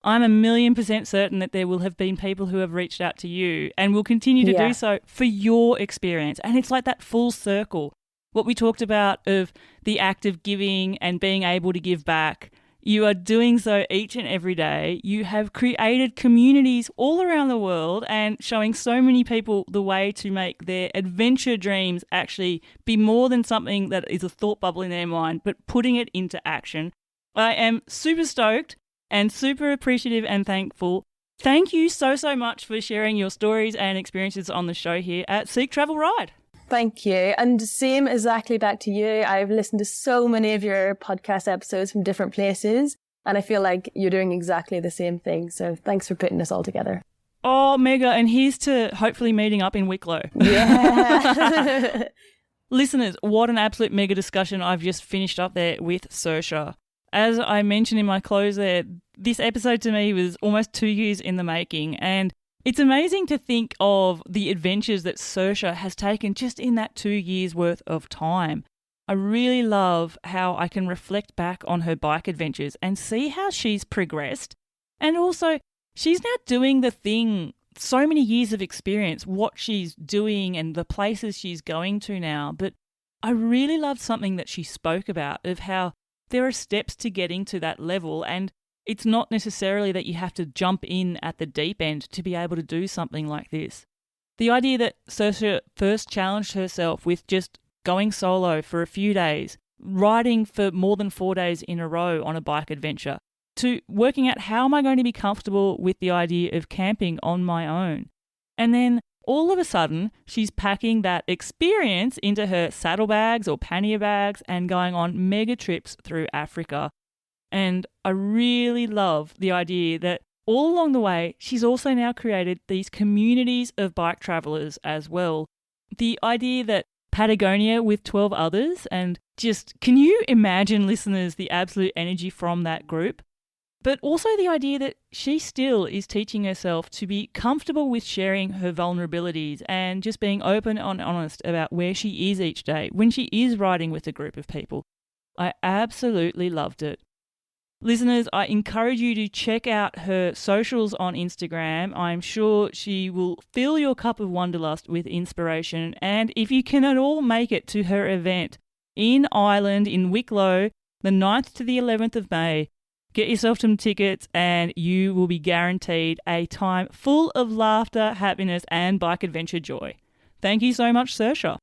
I'm 1,000,000% certain that there will have been people who have reached out to you and will continue to do so for your experience. And it's like that full circle. What we talked about of the act of giving and being able to give back, you are doing so each and every day. You have created communities all around the world and showing so many people the way to make their adventure dreams actually be more than something that is a thought bubble in their mind, but putting it into action. I am super stoked and super appreciative and thankful. Thank you so much for sharing your stories and experiences on the show here at Seek Travel Ride. Thank you. And same exactly back to you. I've listened to so many of your podcast episodes from different places, and I feel like you're doing exactly the same thing. So thanks for putting this all together. Oh, mega. And here's to hopefully meeting up in Wicklow. Yeah. Listeners, what an absolute mega discussion I've just finished up there with Saoirse. As I mentioned in my close there, this episode to me was almost 2 years in the making, and it's amazing to think of the adventures that Saoirse has taken just in that 2 years worth of time. I really love how I can reflect back on her bike adventures and see how she's progressed. And also, she's now doing the thing, so many years of experience, what she's doing and the places she's going to now. But I really loved something that she spoke about of how there are steps to getting to that level, and it's not necessarily that you have to jump in at the deep end to be able to do something like this. The idea that Saoirse first challenged herself with just going solo for a few days, riding for more than 4 days in a row on a bike adventure, to working out how am I going to be comfortable with the idea of camping on my own. And then all of a sudden, she's packing that experience into her saddlebags or pannier bags and going on mega trips through Africa. And I really love the idea that all along the way, she's also now created these communities of bike travellers as well. The idea that Patagonia with 12 others, and just, can you imagine, listeners, the absolute energy from that group? But also the idea that she still is teaching herself to be comfortable with sharing her vulnerabilities and just being open and honest about where she is each day when she is riding with a group of people. I absolutely loved it. Listeners, I encourage you to check out her socials on Instagram. I'm sure she will fill your cup of wanderlust with inspiration. And if you can at all make it to her event in Ireland, in Wicklow, the 9th to the 11th of May, get yourself some tickets and you will be guaranteed a time full of laughter, happiness, and bike adventure joy. Thank you so much, Saoirse.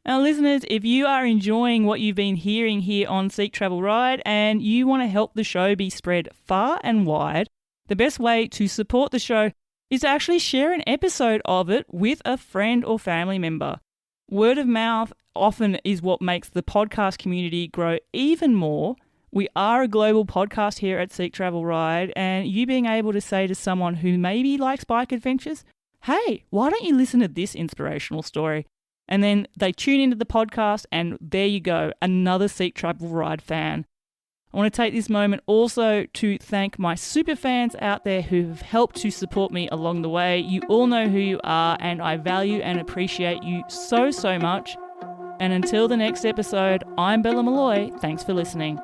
Now, listeners, if you are enjoying what you've been hearing here on Seek Travel Ride and you want to help the show be spread far and wide, the best way to support the show is to actually share an episode of it with a friend or family member. Word of mouth often is what makes the podcast community grow even more. We are a global podcast here at Seek Travel Ride, and you being able to say to someone who maybe likes bike adventures, hey, why don't you listen to this inspirational story? And then they tune into the podcast and there you go, another Seek Travel Ride fan. I want to take this moment also to thank my super fans out there who have helped to support me along the way. You all know who you are and I value and appreciate you so, so much. And until the next episode, I'm Bella Malloy. Thanks for listening.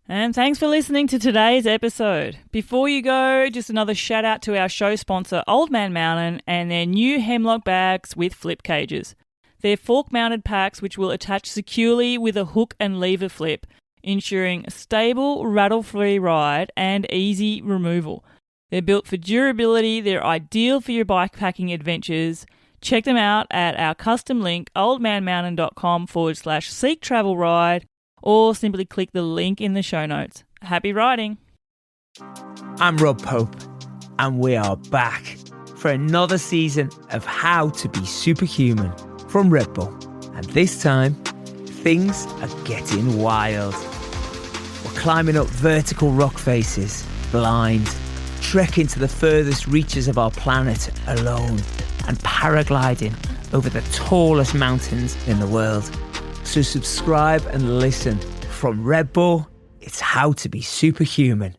And thanks for listening to today's episode. Before you go, just another shout out to our show sponsor, Old Man Mountain, and their new hemlock bags with flip cages. They're fork-mounted packs which will attach securely with a hook and lever flip, ensuring a stable, rattle-free ride and easy removal. They're built for durability, they're ideal for your bikepacking adventures. Check them out at our custom link, oldmanmountain.com/Seek Travel Ride, or simply click the link in the show notes. Happy riding! I'm Rob Pope, and we are back for another season of How to Be Superhuman from Red Bull. And this time, things are getting wild. We're climbing up vertical rock faces, blind, trekking to the furthest reaches of our planet alone, and paragliding over the tallest mountains in the world. So subscribe and listen. From Red Bull, it's How to Be Superhuman.